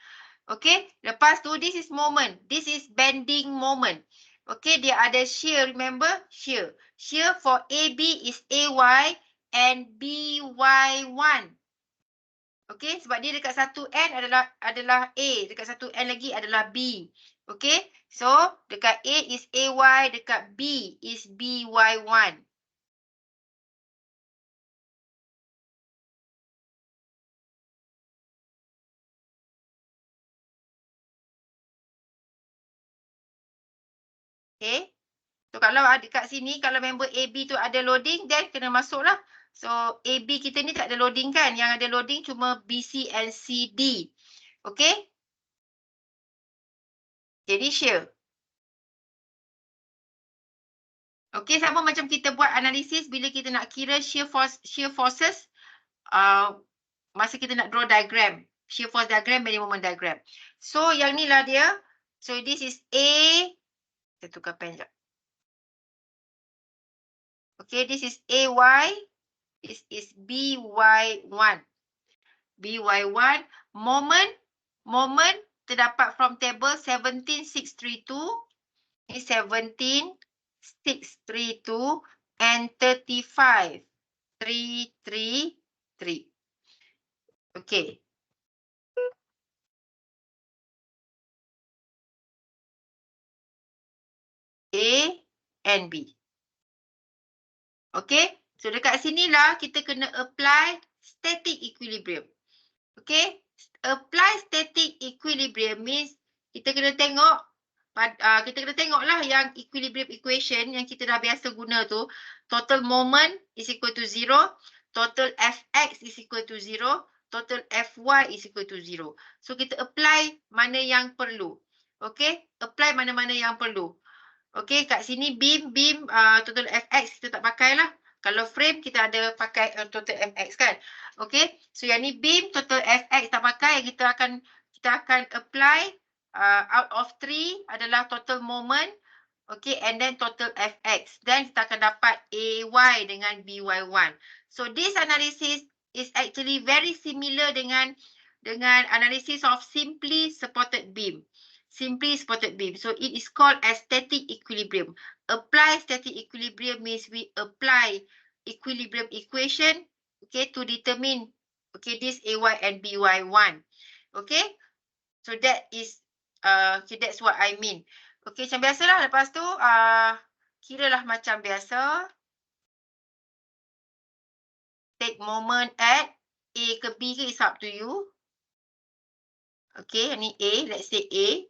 Okay, lepas tu this is moment. This is bending moment. Okay, dia ada shear, remember? Shear. Shear for AB is AY and BY1. Okay, sebab dia dekat satu N adalah A. Dekat satu N lagi adalah B. Okay, so dekat A is AY, dekat B is BY1. Okay. So kalau dekat sini, kalau member AB tu ada loading, then kena masuk lah. So AB kita ni tak ada loading kan? Yang ada loading cuma BC and CD. Okay. Jadi shear. Okay, sama macam kita buat analisis bila kita nak kira shear forces. Masa kita nak draw diagram. Shear force diagram, bending moment diagram. So yang ni lah dia. So this is A. Saya tukar pen sekejap. Okay, this is AY. This is BY1. BY1. Moment terdapat from table 17,632. Ini 17,632 and 35,333. Okay. A and B. Okay. So dekat sinilah kita kena apply static equilibrium. Okay. Apply static equilibrium means kita kena tengok lah yang equilibrium equation yang kita dah biasa guna tu. Total moment is equal to 0. Total Fx is equal to 0. Total Fy is equal to 0. So kita apply mana yang perlu. Okay. Apply mana-mana yang perlu. Okay, kat sini beam total Fx kita tak pakai lah. Kalau frame kita ada pakai total Fx kan. Okay, so yang ni beam total Fx tak pakai. Kita akan apply out of 3 adalah total moment. Okay, and then total Fx. Then kita akan dapat AY dengan BY1. So this analysis is actually very similar dengan analysis of simply supported beam. Simply supported beam. So it is called as static equilibrium. Apply static equilibrium means we apply equilibrium equation, okay, to determine, okay, this AY and BY1. Okay, so that is okay, that's what I mean. Okay, macam biasalah. Lepas tu kiralah macam biasa. Take moment at A ke B ke is up to you. Okay, ni A, let's say A.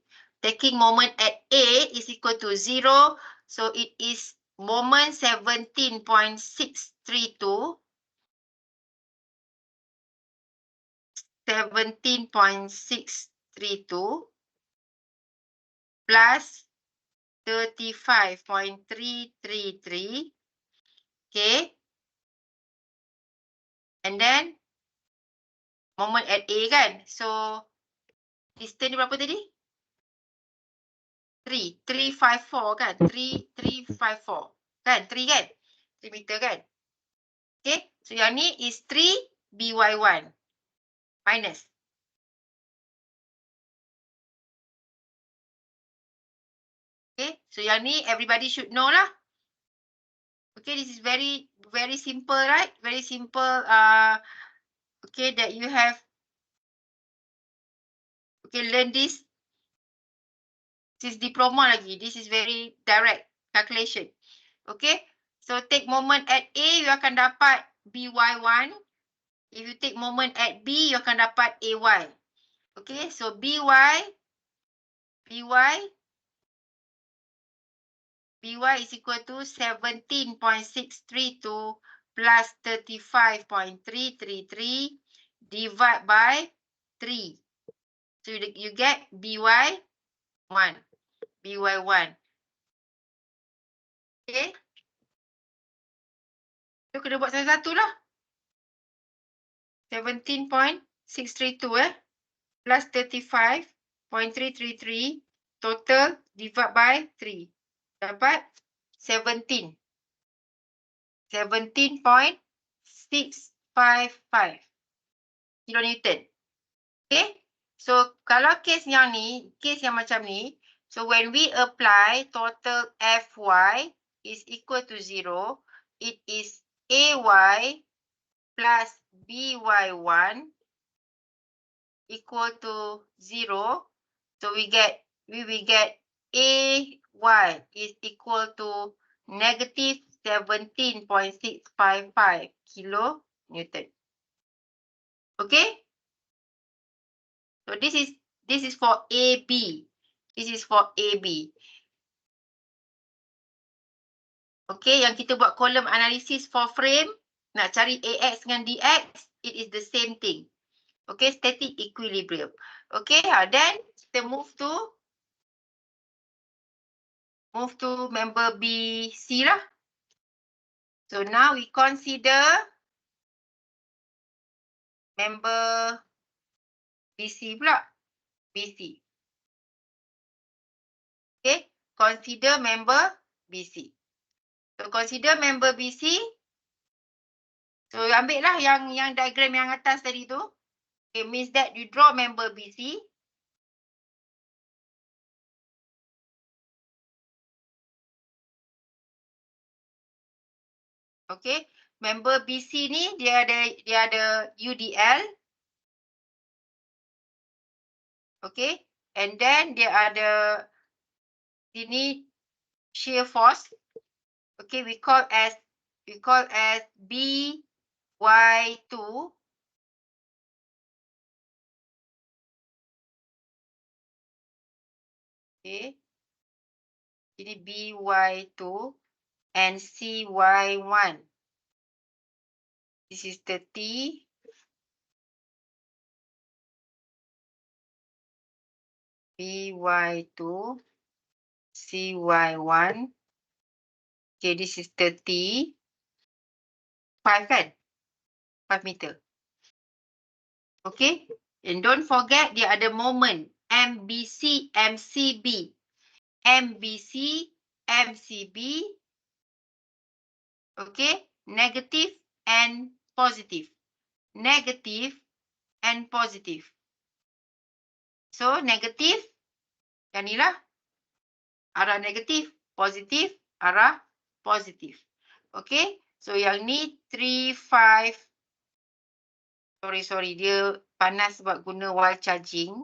Taking moment at A is equal to 0. So it is moment 17.632. 17.632 plus 35.333. Okay. And then moment at A kan. So distance ni berapa tadi? 354 kan? 354 kan? 3 kan? 3 meter kan? Okay. So yang ni is 3 by1 minus. Okay. So yang ni everybody should know lah. Okay, this is very simple, right? Very simple. Okay, that you have learn this. This is diploma lagi. This is very direct calculation. Okay, so take moment at A, you akan dapat BY1. If you take moment at B, you akan dapat AY. Okay, so BY is equal to 17.632 plus 35.333 divide by 3. So you get BY1. Okay. So kena buat satu-satu lah. 17.632 plus 35.333 total divide by 3. Dapat 17.655 kilonewton. Okay. So kalau case yang ni, case yang macam ni, so when we apply total Fy is equal to 0, it is Ay plus By1 equal to 0. So we will get Ay is equal to negative 17.655 kilonewton. Okay. So this is for AB. This is for AB. Okay, yang kita buat column analysis for frame, nak cari AX dengan DX, it is the same thing. Okay, static equilibrium. Okay, then kita move to member BC lah. So now we consider member BC pula. BC. Okay, consider member BC. So consider member BC. So ambil lah yang diagram yang atas tadi tu. Okay, means that you draw member BC. Okay, member BC ni dia ada UDL. Okay, and then dia ada sini shear force. Okay, we call as BY2. Okay, ini BY2 and CY1. This is 30. BY2, CY1. Okay, this is 30. 5 kan? 5 meter. Okay, and don't forget dia ada moment MBC, MCB. MBC, MCB. Okay, negative and positive. Negative and positive. So, negative, yang ni lah. Arah negatif, positif, arah positif. Okay, so yang ni 35. Sorry, dia panas sebab guna while charging.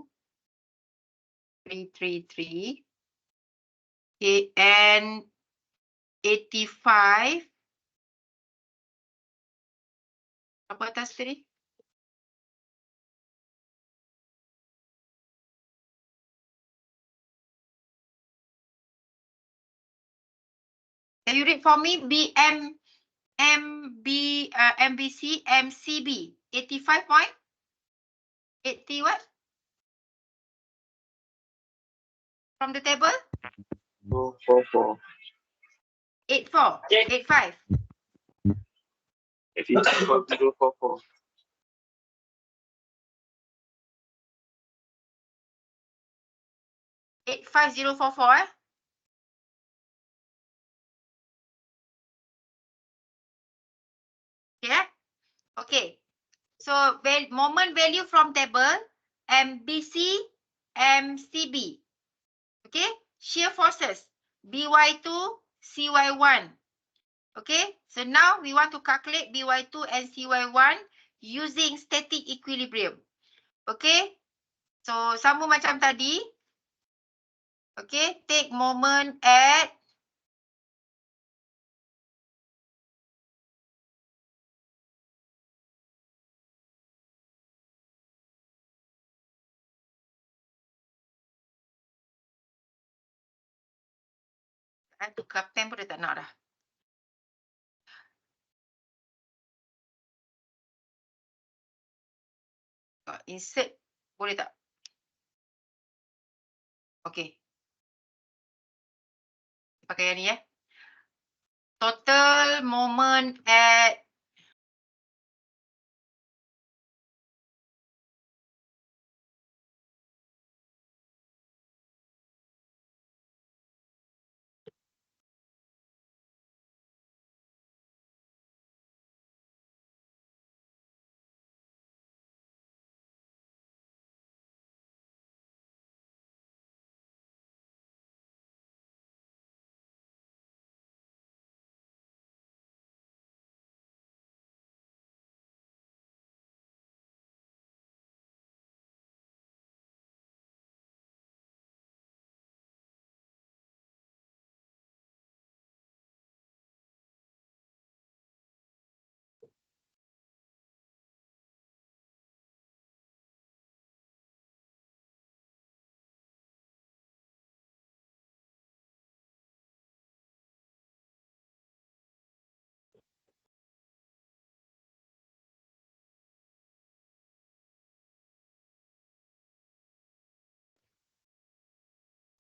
333. Okay, and 85. Apa atas tadi? Can you read for me? MBC, MCB. 85.80 what? From the table? 444. 84. 85. 044. 85044, eh? Yeah. Okay. So moment value from table MBC, MCB. Okay. Shear forces BY2, CY1. Okay. So now we want to calculate BY2 and CY1 using static equilibrium. Okay. So sama macam tadi. Okay. Take moment at tukar pen pun dia tak nak dah. Insert boleh tak? Okay. Pakai yang ni ya. Total moment at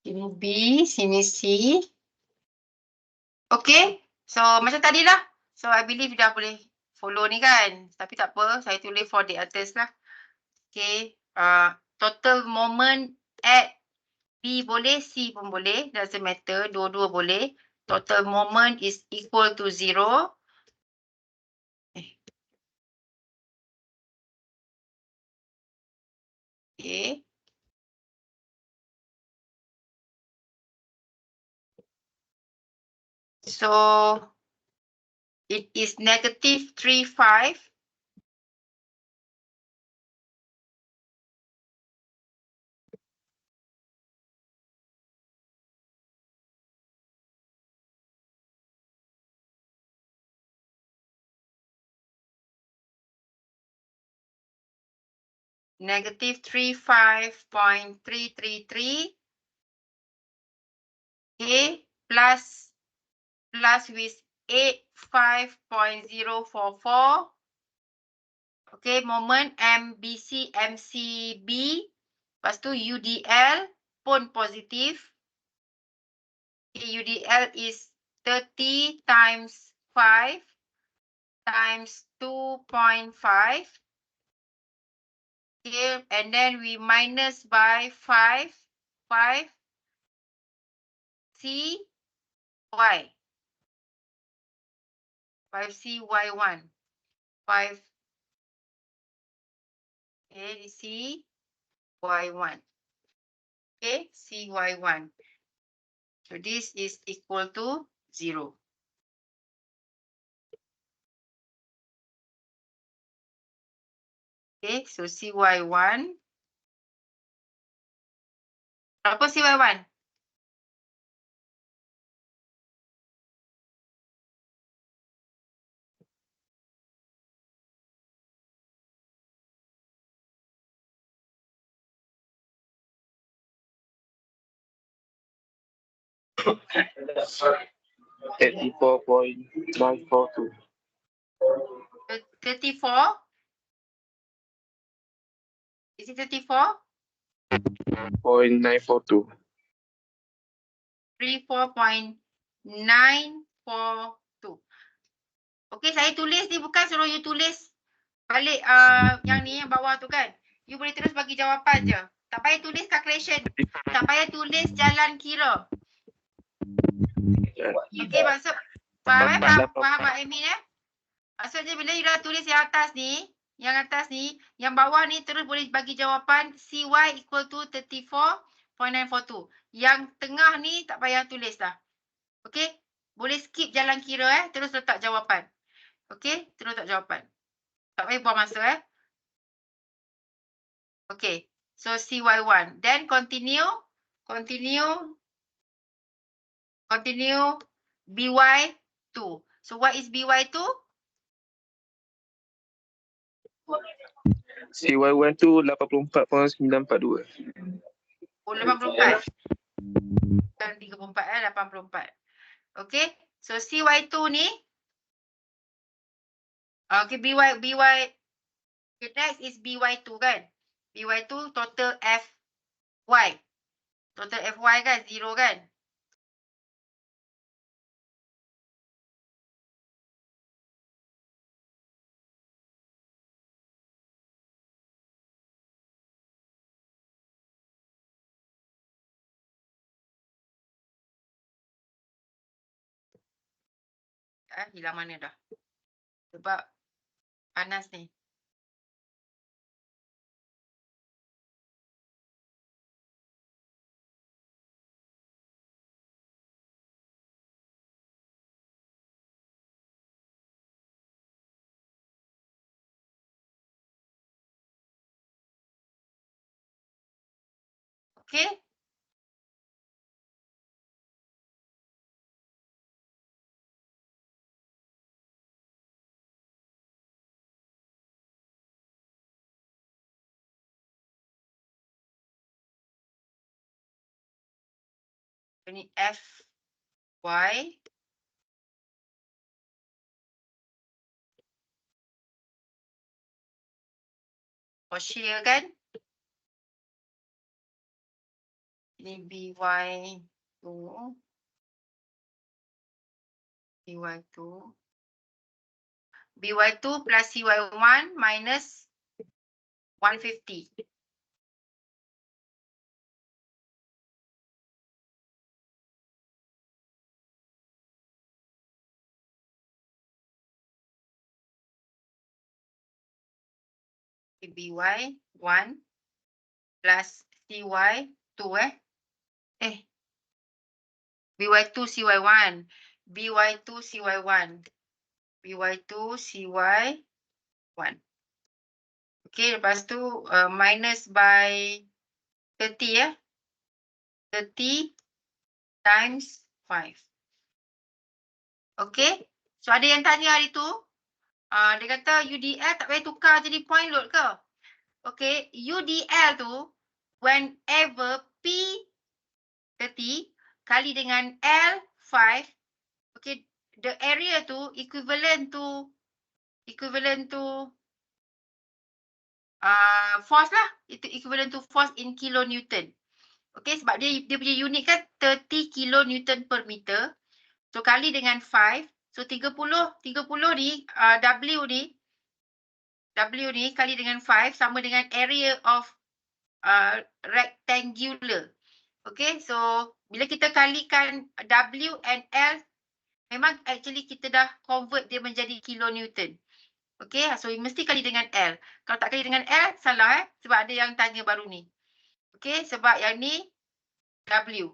sini B, sini C. Okay. So macam tadi lah. So I believe dah boleh follow ni kan. Tapi tak apa. Saya tulis for the atas lah. Okay. Total moment at B boleh, C pun boleh. Doesn't matter. Dua-dua boleh. Total moment is equal to 0. Okay. So it is negative 35. Negative 35.333. Okay. Plus with 85.044. Okay, moment MBC, MCB. Lepas tu UDL pun positif. Okay, UDL is 30 times 5 times 2.5. Okay, and then we minus by 5 CY. 5CY1. 5. Okay, CY1. Okay, CY1. So this is equal to 0. Okay, so CY1. Berapa CY1? 84.942. 34? Is it 34? 0.942. 34.942. Okey, saya tulis ni bukan suruh you tulis balik yang ni yang bawah tu kan. You boleh terus bagi jawapan je. Tak payah tulis calculation. Tak payah tulis jalan kira. Okey, maksud faham Mak Amin Maksudnya bila you dah tulis yang atas ni, yang bawah ni terus boleh bagi jawapan CY equal to 34.942. Yang tengah ni tak payah tulis dah. Okey? Boleh skip jalan kira terus letak jawapan. Okey? Terus letak jawapan. Tak payah buang masa Okay. So CY1. Then continue BY2. So what is BY2? CY1 tu 84.942. Oh, 84. Bukan 34 84. Okay. So CY2 ni. Okay, BY. Okay, next is BY2 kan. BY2 total FY. Total FY kan, 0 kan. Hilang mana dah. Sebab panas ni. Okay. Ini FY. For shear kan. Ini BY2. BY2. BY2 plus CY1 minus 150. BY1 plus CY2 BY2 CY1. BY2 CY1. BY2 CY1. Okay, lepas tu minus by 30 30 times 5. Okay, so ada yang tanya hari tu. Dia kata UDL tak payah tukar jadi point load ke? Okay, UDL tu whenever P30 kali dengan L5, okay, the area tu equivalent to force lah. Itu equivalent to force in kilonewton. Okay, sebab dia punya unit kan 30 kilonewton per meter. So kali dengan 5. So 30 ni W ni kali dengan 5 sama dengan area of rectangular. Okay, so bila kita kalikan W and L, memang actually kita dah convert dia menjadi kilonewton. Okay, so mesti kali dengan L. Kalau tak kali dengan L, salah sebab ada yang tanya baru ni. Okay, sebab yang ni W.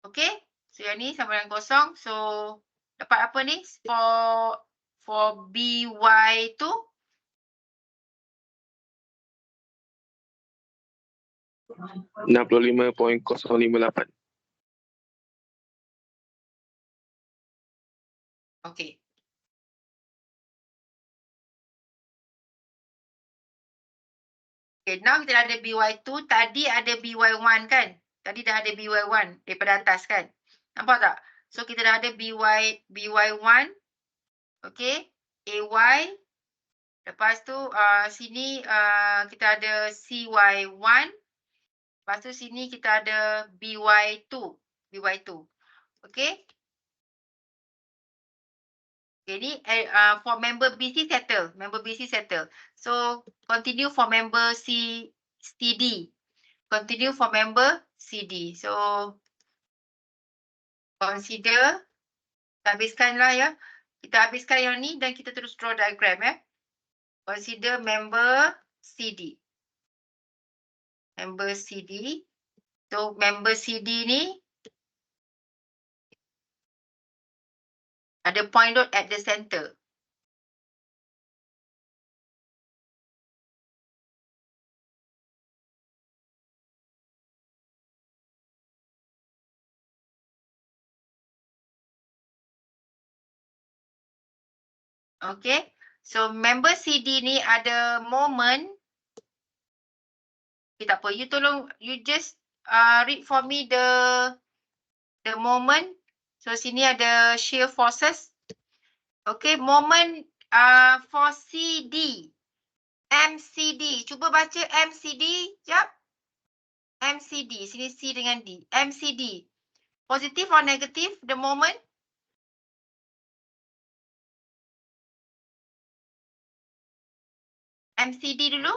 Okay, so yang ni sama dengan kosong. So dapat apa ni? For BY2. $65.058. Okay. Okay, now kita ada BY2. Tadi ada BY1 kan? Tadi dah ada BY1 daripada atas kan? Nampak tak? So kita dah ada BY1. Okay. AY. Lepas tu sini kita ada CY1. Lepas tu sini kita ada BY2. Okay. Okay, ni for member BC settle. So continue for member CD. Continue for member CD. So consider, kita habiskanlah ya. Kita habiskan yang ni dan kita terus draw diagram ya. Consider member CD. Member CD. So member CD ni ada point dot at the center. Okay. So member CD ni ada moment. Okay, tak apa. You just read for me the moment. So sini ada shear forces. Okay, moment for CD. MCD. Cuba baca MCD. Jap. MCD. Sini C dengan D. MCD. Positive or negative the moment? MCD dulu.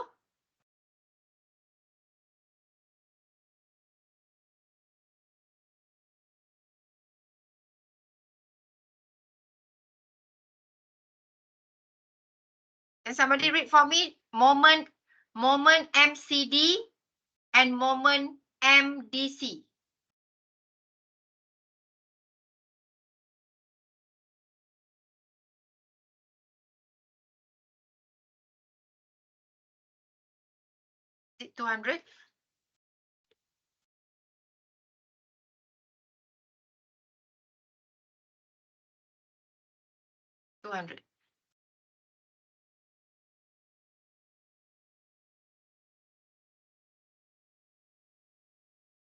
Can somebody read for me moment MCD and moment MDC. Is it 200?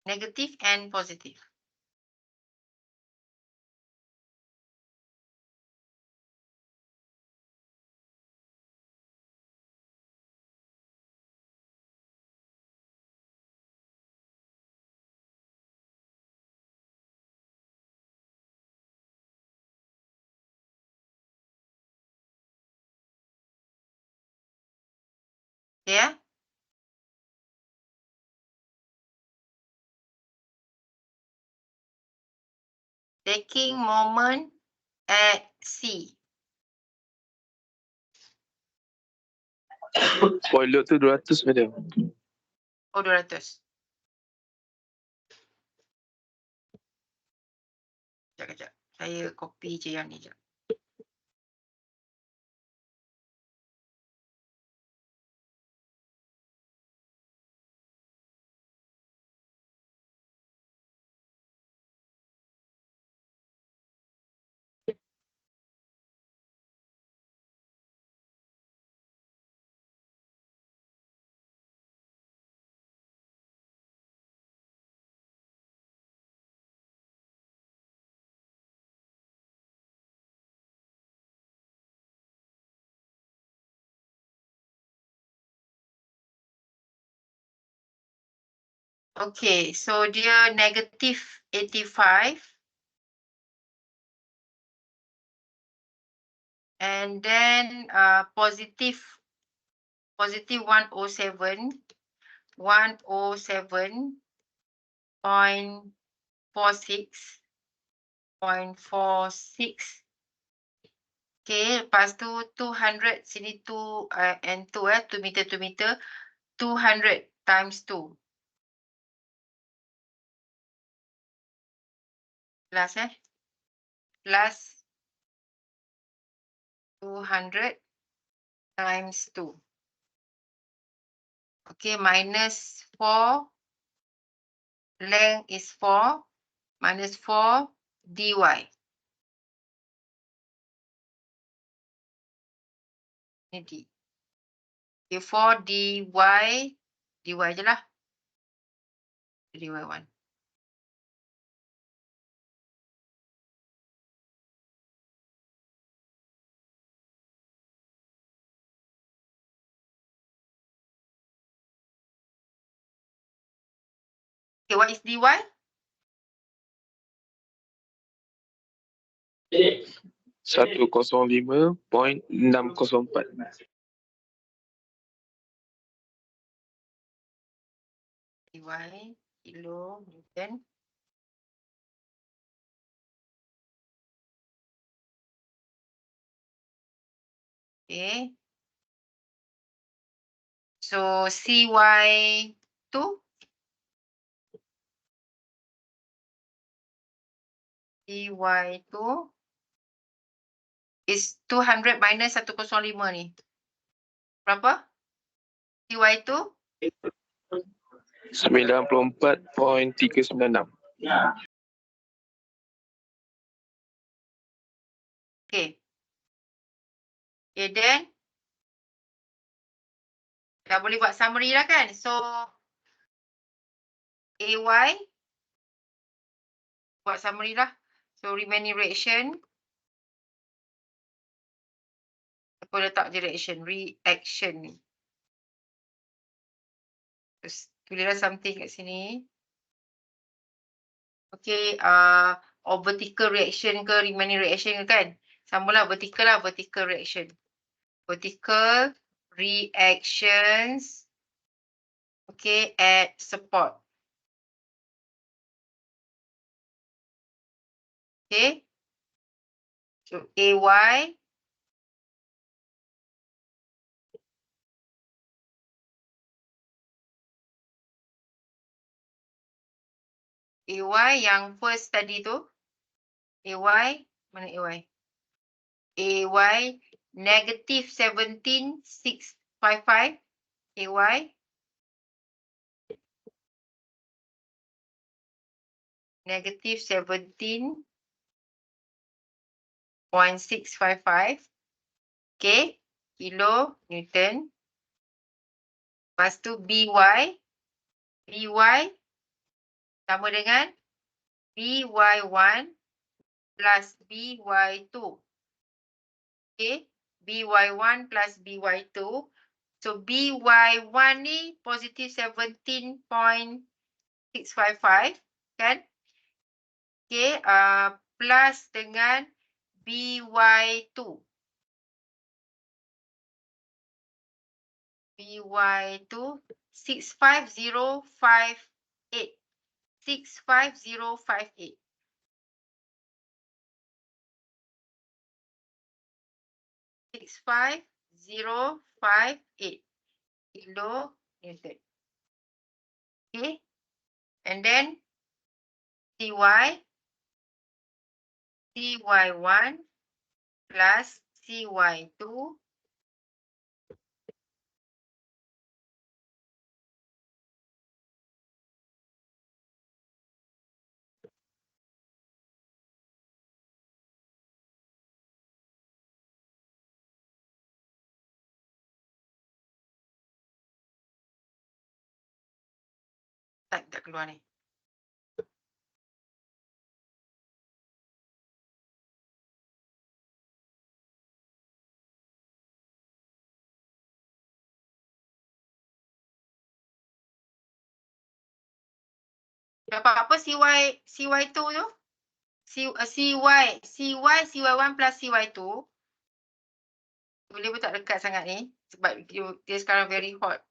Negative and positive. Yeah. Taking moment at C. Point load tu 200 madam. Oh, 200. Sekejap. Saya copy je yang ni je. Okay, so dia negative 85. And then positive 107. 107.46. 0.46. Okay, lepas tu 200. Sini 2 and 2 2 meter 2 meter. 200 times 2. Plus plus 200 times 2. Okay, minus 4. Length is 4. Minus 4 dy. Ini d. Okay, 4 dy. Dy je lah. dy1. Okay, what is dy? dy. 105.604. dy kilonewton. Okay. So CY2 CY2 is 200 minus 105 ni. Berapa? CY2 94.396. okay. Okay, then dah boleh buat summary lah kan? So AY buat summary lah. So remaining reaction. Aku letak je reaction ni. Terus tulislah something kat sini. Okay, vertical reaction ke remaining reaction ke kan? Samalah vertical reaction. Vertical reactions. Okay, at support. Okay. So AY yang first tadi tu. AY, mana AY? AY negative 17,655. AY negative 17.655. Okay, kilo Newton. Lepas tu BY sama dengan BY1 plus BY2. Okay, BY1 plus BY2. So BY1 ni positive 17.655 kan? Okay, plus dengan BY2. BY2 65058. 65058. Kilo Newton. Okay. And then CY1 plus CY2 tak keluar ni. Dapat apa CY2 tu? CY1 plus CY2. Boleh pun tak dekat sangat ni. Sebab dia sekarang very hot.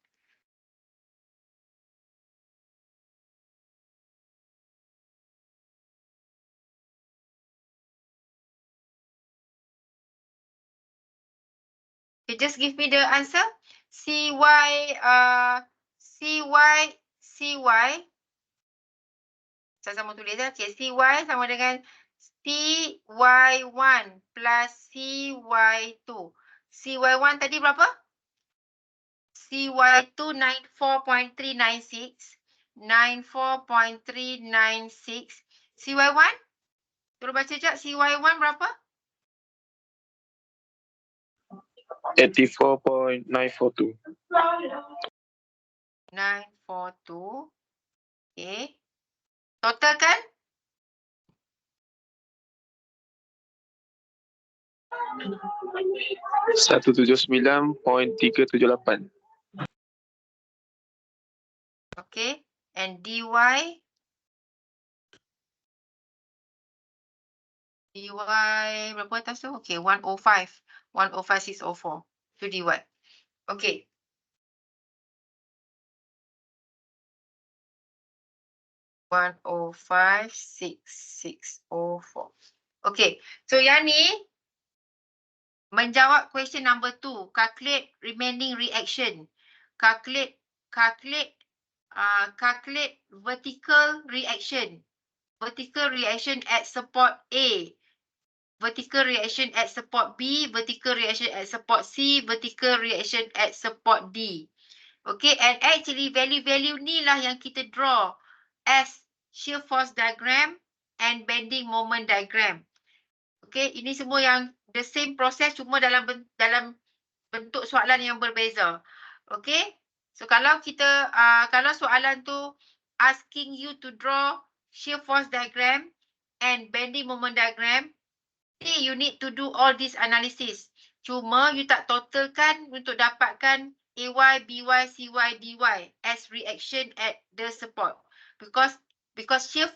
Okay, just give me the answer. CY. Sama tulis lah. Okay, CY sama dengan CY1 plus CY2. CY1 tadi berapa? CY2 94.396. 94.396. CY1? Turun baca sekejap. CY1 berapa? 84.942. 942. Okay. Total kan? 179.378. Okay. And DY dy berapa atas tu? Okay, 105. 105,604. Tu dy. Okay. One oh five six oh four. Okay, so yang ni menjawab question number 2. Calculate remaining reaction. Calculate vertical reaction. Vertical reaction at support A. Vertical reaction at support B. Vertical reaction at support C. Vertical reaction at support D. Okay, and actually value-value ni lah yang kita draw as shear force diagram and bending moment diagram. Okay, ini semua yang the same process cuma dalam bentuk soalan yang berbeza. Okay, so kalau kita, kalau soalan tu asking you to draw shear force diagram and bending moment diagram, you need to do all this analysis. Cuma you tak totalkan untuk dapatkan AY, BY, CY, DY as reaction at the support. Because shear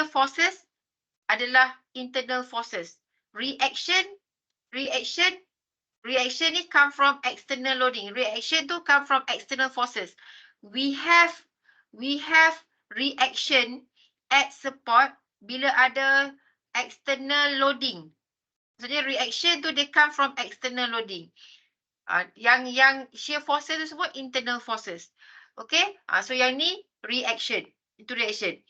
forces adalah internal forces. Reaction ni come from external loading. Reaction tu come from external forces. We have reaction at support bila ada external loading. Maksudnya reaction tu they come from external loading. Yang shear forces tu semua internal forces. Okay? So yang ni reaction. Itu reaction.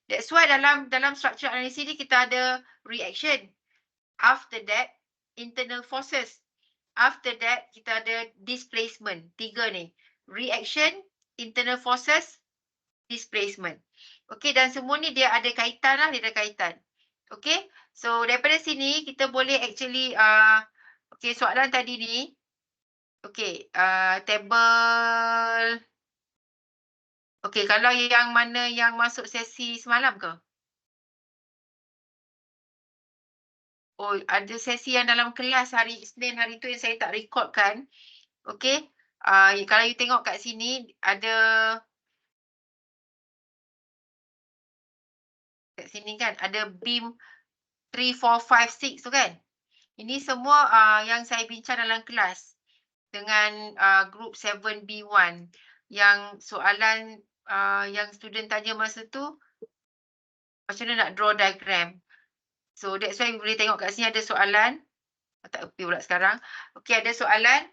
That's why dalam structure analysis ni kita ada reaction. After that, internal forces. After that, kita ada displacement. 3 ni. Reaction, internal forces, displacement. Okay, dan semua ni dia ada kaitan lah. Dia ada kaitan. Okay, so daripada sini kita boleh actually, okay, soalan tadi ni. Okay, table. Okay, kalau yang mana yang masuk sesi semalam ke? Oh, ada sesi yang dalam kelas hari Isnin hari tu yang saya tak record kan. Okay, kalau you tengok kat sini ada kat sini kan ada beam 3, 4, 5, 6 tu kan. Ini semua yang saya bincang dalam kelas dengan group 7B1 yang soalan yang student tanya masa tu macam mana nak draw diagram. So that's why boleh tengok kat sini ada soalan. Tak pergi pula sekarang. Okay, ada soalan.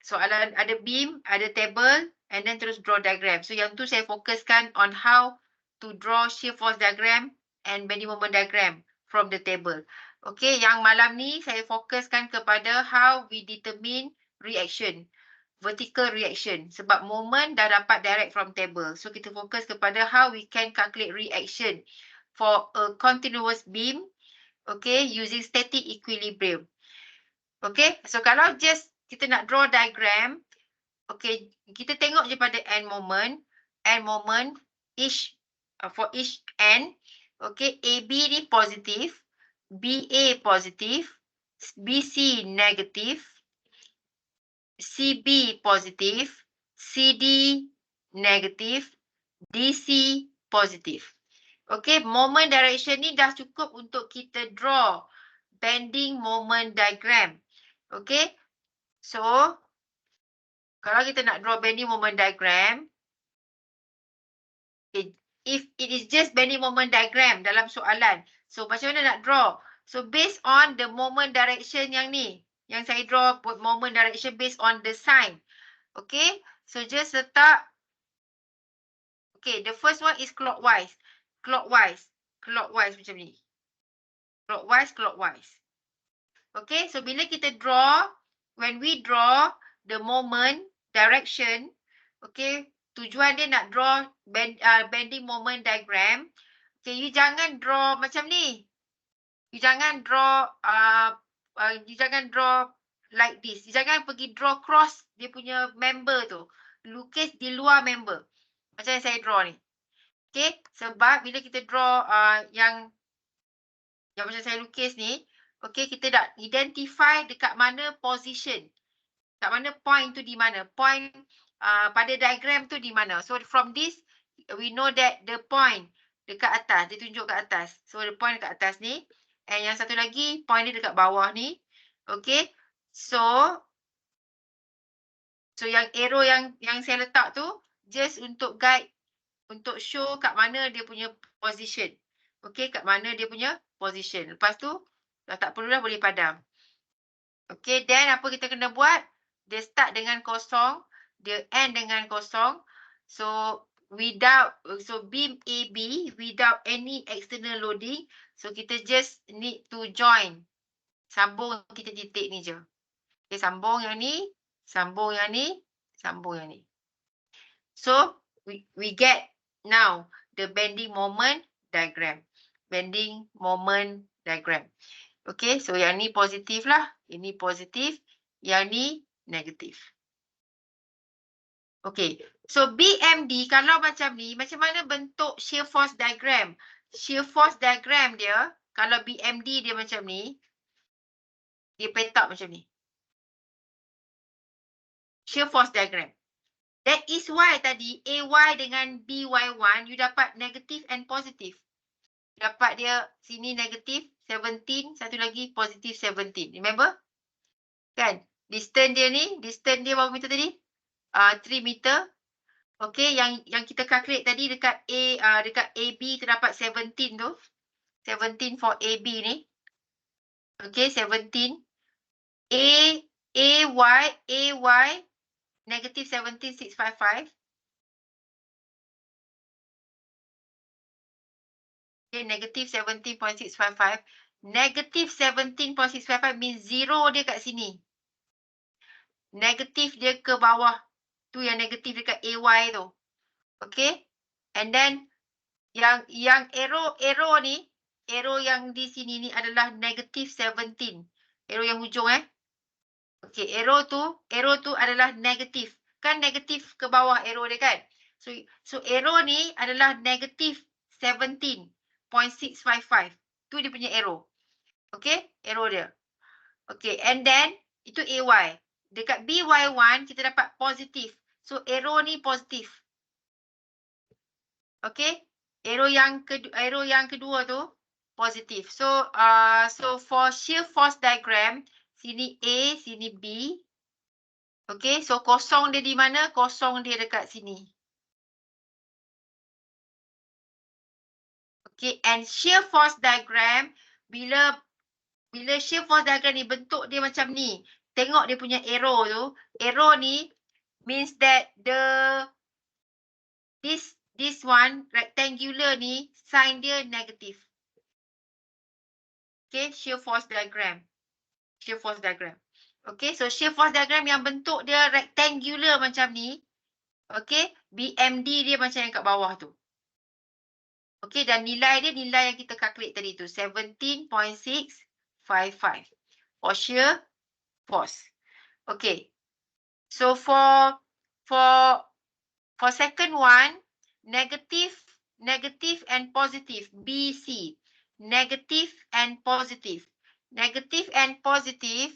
Soalan ada beam, ada table and then terus draw diagram. So yang tu saya fokuskan on how to draw shear force diagram and bending moment diagram from the table. Okay, yang malam ni saya fokuskan kepada how we determine reaction. Vertical reaction. Sebab moment dah dapat direct from table. So kita fokus kepada how we can calculate reaction for a continuous beam. Okay, using static equilibrium. Okay, so kalau just kita nak draw diagram, okay, kita tengok je pada end moment for each end, okay, AB ni positif, BA positif, BC negatif, CB positif, CD negatif, DC positif. Okay, moment direction ni dah cukup untuk kita draw bending moment diagram. Okay, so kalau kita nak draw bending moment diagram, if it is just bending moment diagram dalam soalan, so macam mana nak draw? So based on the moment direction yang ni, yang saya draw moment direction based on the sign. Okay, so just letak. Okay, the first one is clockwise. Clockwise macam ni. Clockwise. Okay, so bila kita draw, when we draw the moment direction, okay, tujuan dia nak draw bending moment diagram. Okay, you jangan draw macam ni. You jangan draw like this. You jangan pergi draw cross dia punya member tu. Lukis di luar member. Macam yang saya draw ni. Okay, sebab bila kita draw yang macam saya lukis ni, okay, kita dah identify dekat mana position. Dekat mana point tu di mana. Point pada diagram tu di mana. So from this, we know that the point dekat atas. Dia tunjuk kat atas. So, the point dekat atas ni. And yang satu lagi, point dia dekat bawah ni. Okay. So yang arrow yang saya letak tu, just untuk guide, untuk show kat mana dia punya position. Okay, kat mana dia punya position. Lepas tu, dah tak perlulah boleh padam. Okay, then apa kita kena buat? Dia start dengan kosong, dia end dengan kosong. So, beam AB, without any external loading, so kita just need to join. Sambung titik-titik ni je. Okay, sambung yang ni, sambung yang ni, sambung yang ni. So, we get now the bending moment diagram. Bending moment diagram. Okay, so yang ni positif lah. Ini positif. Yang ni negatif. Okay, so BMD kalau macam ni, macam mana bentuk shear force diagram? Shear force diagram dia, kalau BMD dia macam ni, dia petak macam ni. Shear force diagram. That is why tadi AY dengan BY1, you dapat negatif and positif. Dapat dia sini negatif 17, satu lagi positif 17. Remember? Kan? Distance dia ni, distance dia berapa meter tadi? 3 meter. Okay, yang kita calculate tadi dekat dekat AB terdapat 17 tu. 17 for AB ni. Okay, 17. AY negative 17,655. Okay, negative 17.655. Negative 17.655 means zero dia kat sini. Negatif dia ke bawah. Tu yang negatif dekat AY tu. Okay. And then yang arrow ni, arrow yang di sini ni adalah negative 17. Arrow yang hujung Okay, arrow tu adalah negatif. Kan negatif ke bawah arrow dia kan? So arrow ni adalah negatif 17.655. Tu dia punya arrow. Okay, arrow dia. Okay, and then itu AY. Dekat BY1 kita dapat positif. So arrow ni positif. Okay, arrow yang kedua tu positif. So for shear force diagram, sini A, sini B. Okay, so kosong dia di mana? Kosong dia dekat sini. Okay, and shear force diagram, bila shear force diagram ni bentuk dia macam ni. Tengok dia punya arrow tu. Arrow ni means that this one rectangular ni sign dia negatif. Okay, shear force diagram. Shear force diagram. Okay, so shear force diagram yang bentuk dia rectangular macam ni. Okay, BMD dia macam yang kat bawah tu. Okay, dan nilai dia nilai yang kita calculate tadi tu. 17.655 for shear force. Okay, so for second one, negative and positive, BC. Negative and positive. Negative and positive.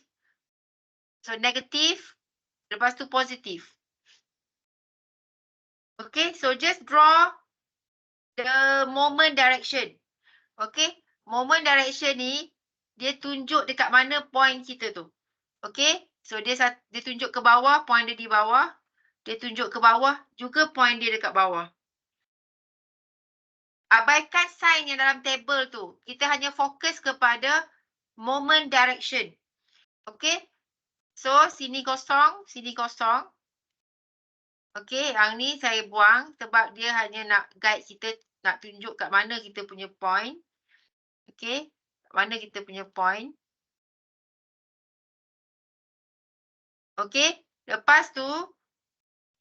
So negative, lepas tu positif. Okay, so just draw the moment direction. Okay, moment direction ni, dia tunjuk dekat mana point kita tu. Okay, so dia tunjuk ke bawah, point dia di bawah. Dia tunjuk ke bawah, juga point dia dekat bawah. Abaikan sign yang dalam table tu. Kita hanya fokus kepada moment direction. Okay, so sini kosong, sini kosong. Okay, yang ni saya buang sebab dia hanya nak guide kita, nak tunjuk kat mana kita punya point. Okay, kat mana kita punya point. Okay, lepas tu,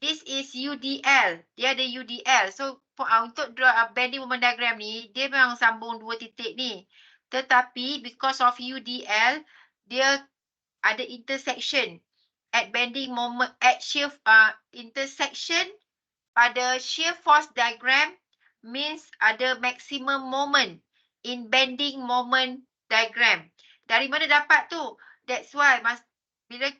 this is UDL. Dia ada UDL. So, untuk draw bending moment diagram ni, dia memang sambung dua titik ni. Tetapi, because of UDL, dia ada intersection. At bending moment, at shear intersection pada shear force diagram means ada maximum moment in bending moment diagram. Dari mana dapat tu? That's why bila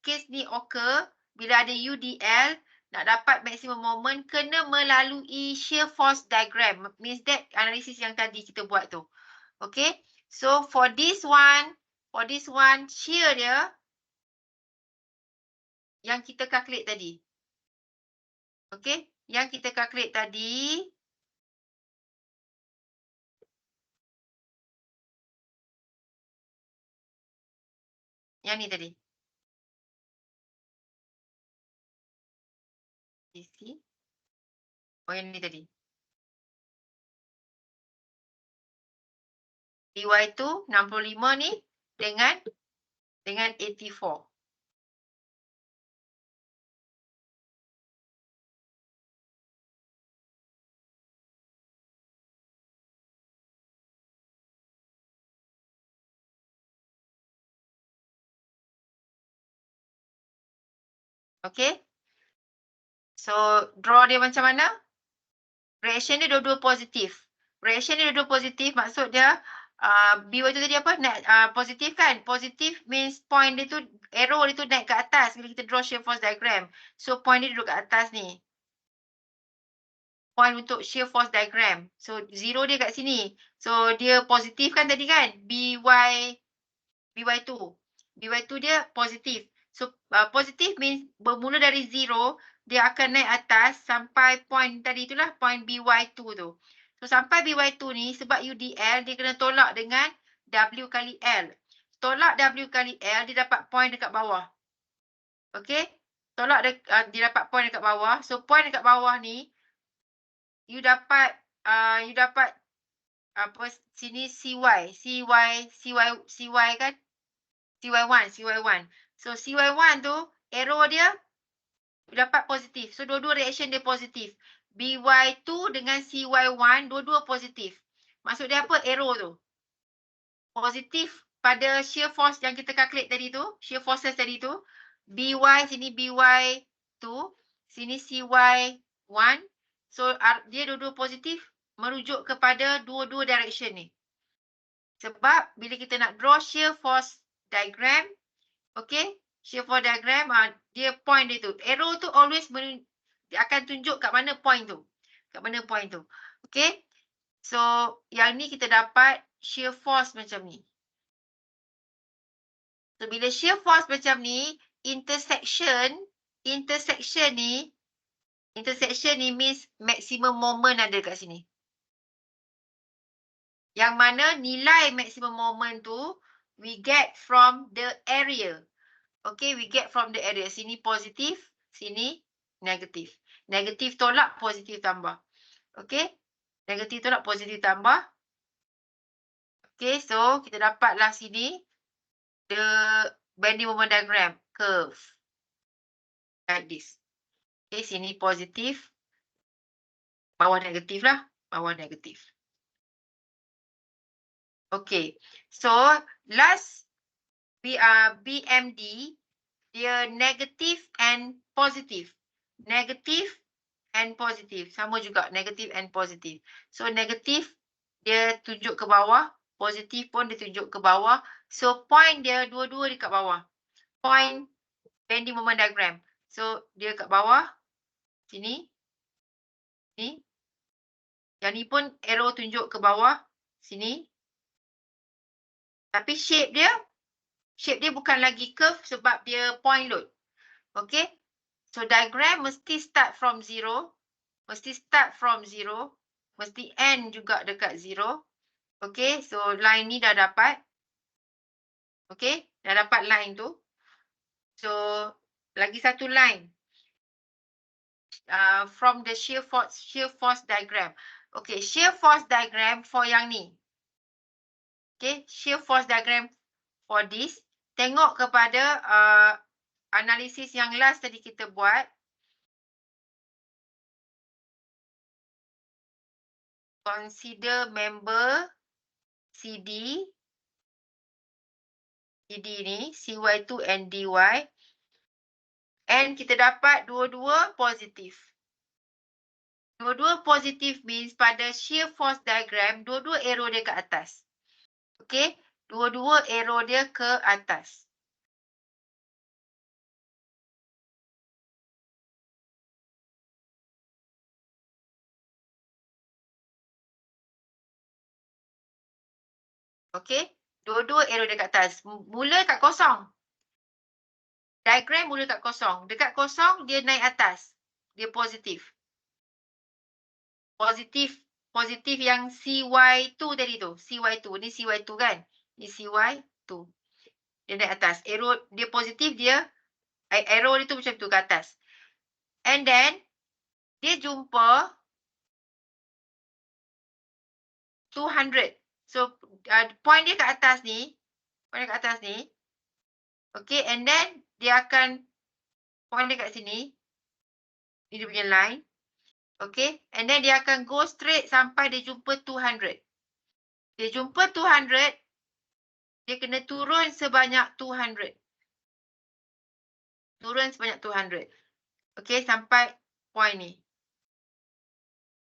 case ni occur, bila ada UDL, nak dapat maximum moment kena melalui shear force diagram. Means that analisis yang tadi kita buat tu. Okay. So for this one shear dia yang kita calculate tadi. Okay. Yang kita calculate tadi. Yang ni tadi. DC. Oh yang ni tadi. DY tu 65 ni dengan 84. Okay. So draw dia macam mana? Reaction dia dua-dua positif. Reaction dia dua-dua positif maksud dia BY tu tadi apa? Positif kan? Positif means point dia tu, arrow dia tu naik ke atas bila kita draw shear force diagram. So point dia duduk kat atas ni. Point untuk shear force diagram. So zero dia kat sini. So dia positif kan tadi kan? BY2. BY2 dia positif. So positif means bermula dari zero, dia akan naik atas sampai point tadi itulah, point BY2 tu. So sampai BY2 ni sebab UDL dia kena tolak dengan W kali L. Tolak W kali L dia dapat point dekat bawah. Okay. Tolak dia dapat point dekat bawah. So point dekat bawah ni you dapat apa sini CY kan? CY1. So CY1 tu arrow dia dapat positif. So dua-dua reaction dia positif. BY2 dengan CY1 dua-dua positif. Maksud dia apa? Arrow tu positif pada shear force yang kita calculate tadi tu, shear forces tadi tu. BY sini BY2, sini CY1. So dia dua-dua positif merujuk kepada dua-dua direction ni. Sebab bila kita nak draw shear force diagram, okay, shear force diagram, dia point dia tu. Arrow tu always dia akan tunjuk kat mana point tu. Kat mana point tu. Okay. So, yang ni kita dapat shear force macam ni. So, bila shear force macam ni, intersection ni means maximum moment ada kat sini. Yang mana nilai maximum moment tu, we get from the area. Okay, we get from the area. Sini positif, sini negatif. Negatif tolak, positif tambah. Okay, negatif tolak, positif tambah. Okay, so kita dapatlah sini the bending moment diagram, curve. Like this. Okay, sini positif. Bawah negatif lah, bawah negatif. Okay, so last BMD, dia negatif and positif. Negatif and positif. Sama juga, negatif and positif. So, negatif dia tunjuk ke bawah. Positif pun dia tunjuk ke bawah. So, point dia dua-dua dekat bawah. Point bending moment diagram. So, dia kat bawah. Sini. Ni. Yang ni pun arrow tunjuk ke bawah. Sini. Tapi shape dia bukan lagi curve sebab dia point load. Okay. So, diagram mesti start from zero. Mesti start from zero. Mesti end juga dekat zero. Okay. So, line ni dah dapat. Okay. Dah dapat line tu. So, lagi satu line. From the shear force diagram. Okay. Shear force diagram for yang ni. Okay. Shear force diagram for this. Tengok kepada analisis yang last tadi kita buat. Consider member CD ni, CY2 and DY. And kita dapat dua-dua positif. Dua-dua positif means pada shear force diagram, dua-dua arrow dia ke atas. Okay, dua-dua arrow dia ke atas. Okay. Dua-dua arrow dekat atas. Mula kat kosong. Diagram mula kat kosong. Dekat kosong dia naik atas. Dia positif. Positif yang CY2 tadi tu. CY2. Ni CY2 kan? Ni CY2. Dia naik atas. Arrow dia positif dia. Arrow dia tu macam tu ke atas. And then dia jumpa 200. So point dia kat atas ni. Point dia kat atas ni. Okay. And then dia akan point dia kat sini. Ni dia punya line. Okay. And then dia akan go straight sampai dia jumpa 200. Dia jumpa 200. Dia kena turun sebanyak 200. Turun sebanyak 200. Okay. Sampai point ni.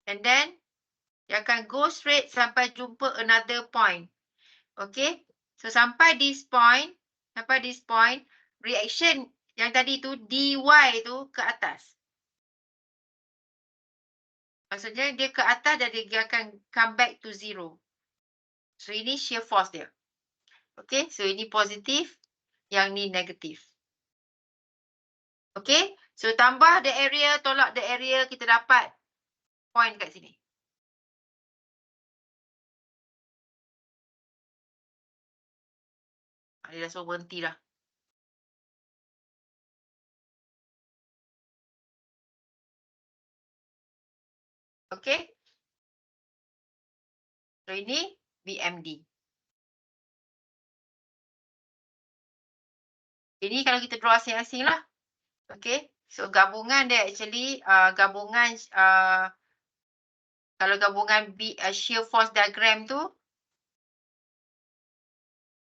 And then dia akan go straight sampai jumpa another point. Okay. So sampai this point. Reaction yang tadi tu DY tu ke atas. Maksudnya dia ke atas dan dia akan come back to zero. So ini shear force dia. Okay. So ini positif. Yang ni negatif. Okay. So tambah the area, tolak the area, kita dapat point kat sini. Dia dah suruh berhenti dah. Okay. So ini BMD. Ini kalau kita draw asing-asing lah. Okay. So gabungan dia actually gabungan kalau gabungan shear force diagram tu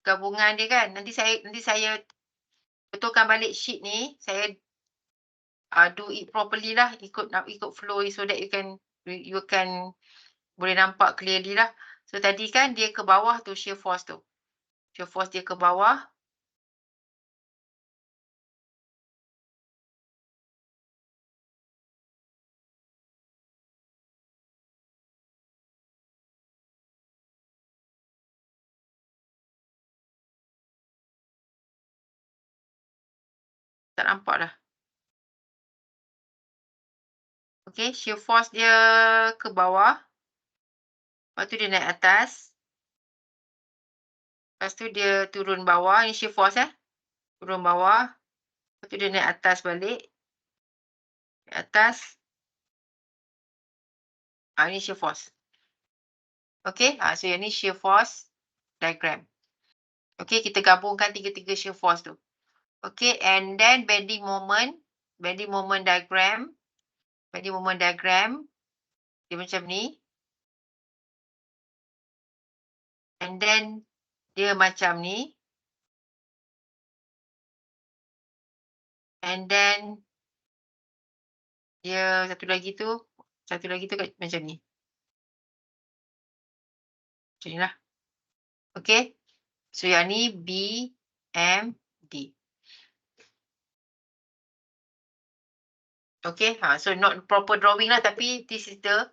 gabungan dia kan. Nanti saya betulkan balik sheet ni. Saya do it properly lah, ikut flow so that you can boleh nampak clearly lah. So tadi kan dia ke bawah tu shear force tu. Shear force dia ke bawah. Tak nampak dah. Okay, shear force dia ke bawah. Lepas tu dia naik atas. Lepas tu dia turun bawah. Ini shear force turun bawah. Lepas tu dia naik atas balik. Naik atas. Ini shear force. Okay, so yang ni shear force diagram. Okay, kita gabungkan tiga-tiga shear force tu. Okay, and then bending moment diagram. Bending moment diagram. Dia macam ni. And then dia macam ni. And then dia satu lagi tu macam ni. Macam ni lah. Okay. So yang ni BMD. Okay. So not proper drawing lah, tapi this is the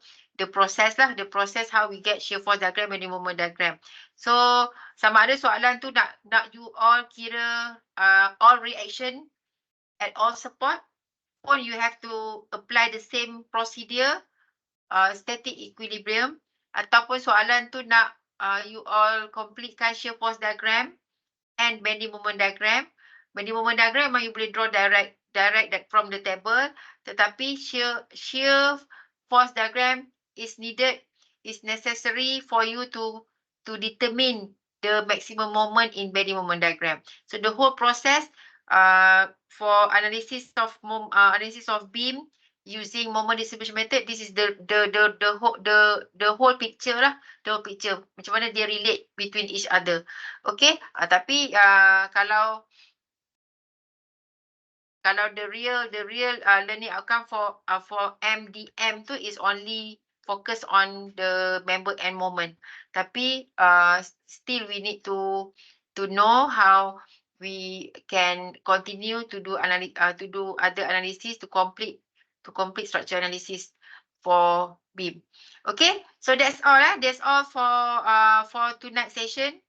process lah. The process how we get shear force diagram and the moment diagram. So sama ada soalan tu nak you all kira all reaction at all support, or you have to apply the same procedure, static equilibrium, ataupun soalan tu nak you all completekan shear force diagram and bending moment diagram. Bending moment diagram memang you boleh draw direct from the table, tetapi shear force diagram is necessary for you to determine the maximum moment in bending moment diagram. So the whole process for analysis of beam using moment distribution method, this is the whole picture lah. The whole picture. Macam mana dia relate between each other. Okay. Tapi kalau the real learning outcome for MDM tu is only focus on the member and moment. Tapi still we need to know how we can continue to do other analysis to complete structure analysis for beam. Okay, so that's all. That's all for tonight's session.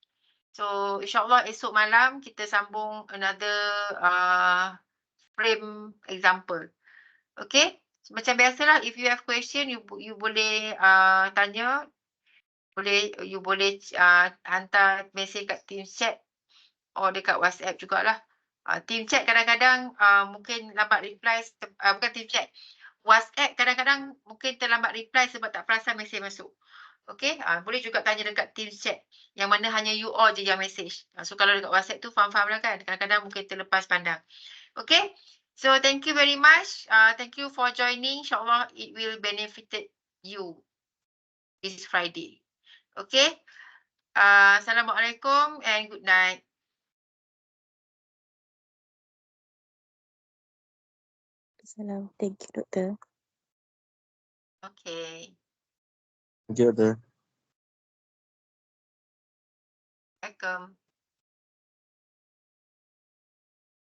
So insyaAllah esok malam kita sambung another frame example. Okay? So, macam biasalah, if you have question, you boleh tanya. You boleh hantar mesej kat team chat or dekat WhatsApp jugalah. Team chat kadang-kadang mungkin lambat reply, bukan team chat. WhatsApp kadang-kadang mungkin terlambat reply sebab tak perasan mesej masuk. Okay, boleh juga tanya dekat team chat yang mana hanya you all je yang message. So kalau dekat WhatsApp tu faham-faham lah kan. Kadang-kadang mungkin terlepas pandang. Okay, so thank you very much. Thank you for joining. InsyaAllah it will benefit you this Friday. Okay, Assalamualaikum and good night. Salam. Thank you, Doktor. Okay, Thank you, Doktor. welcome.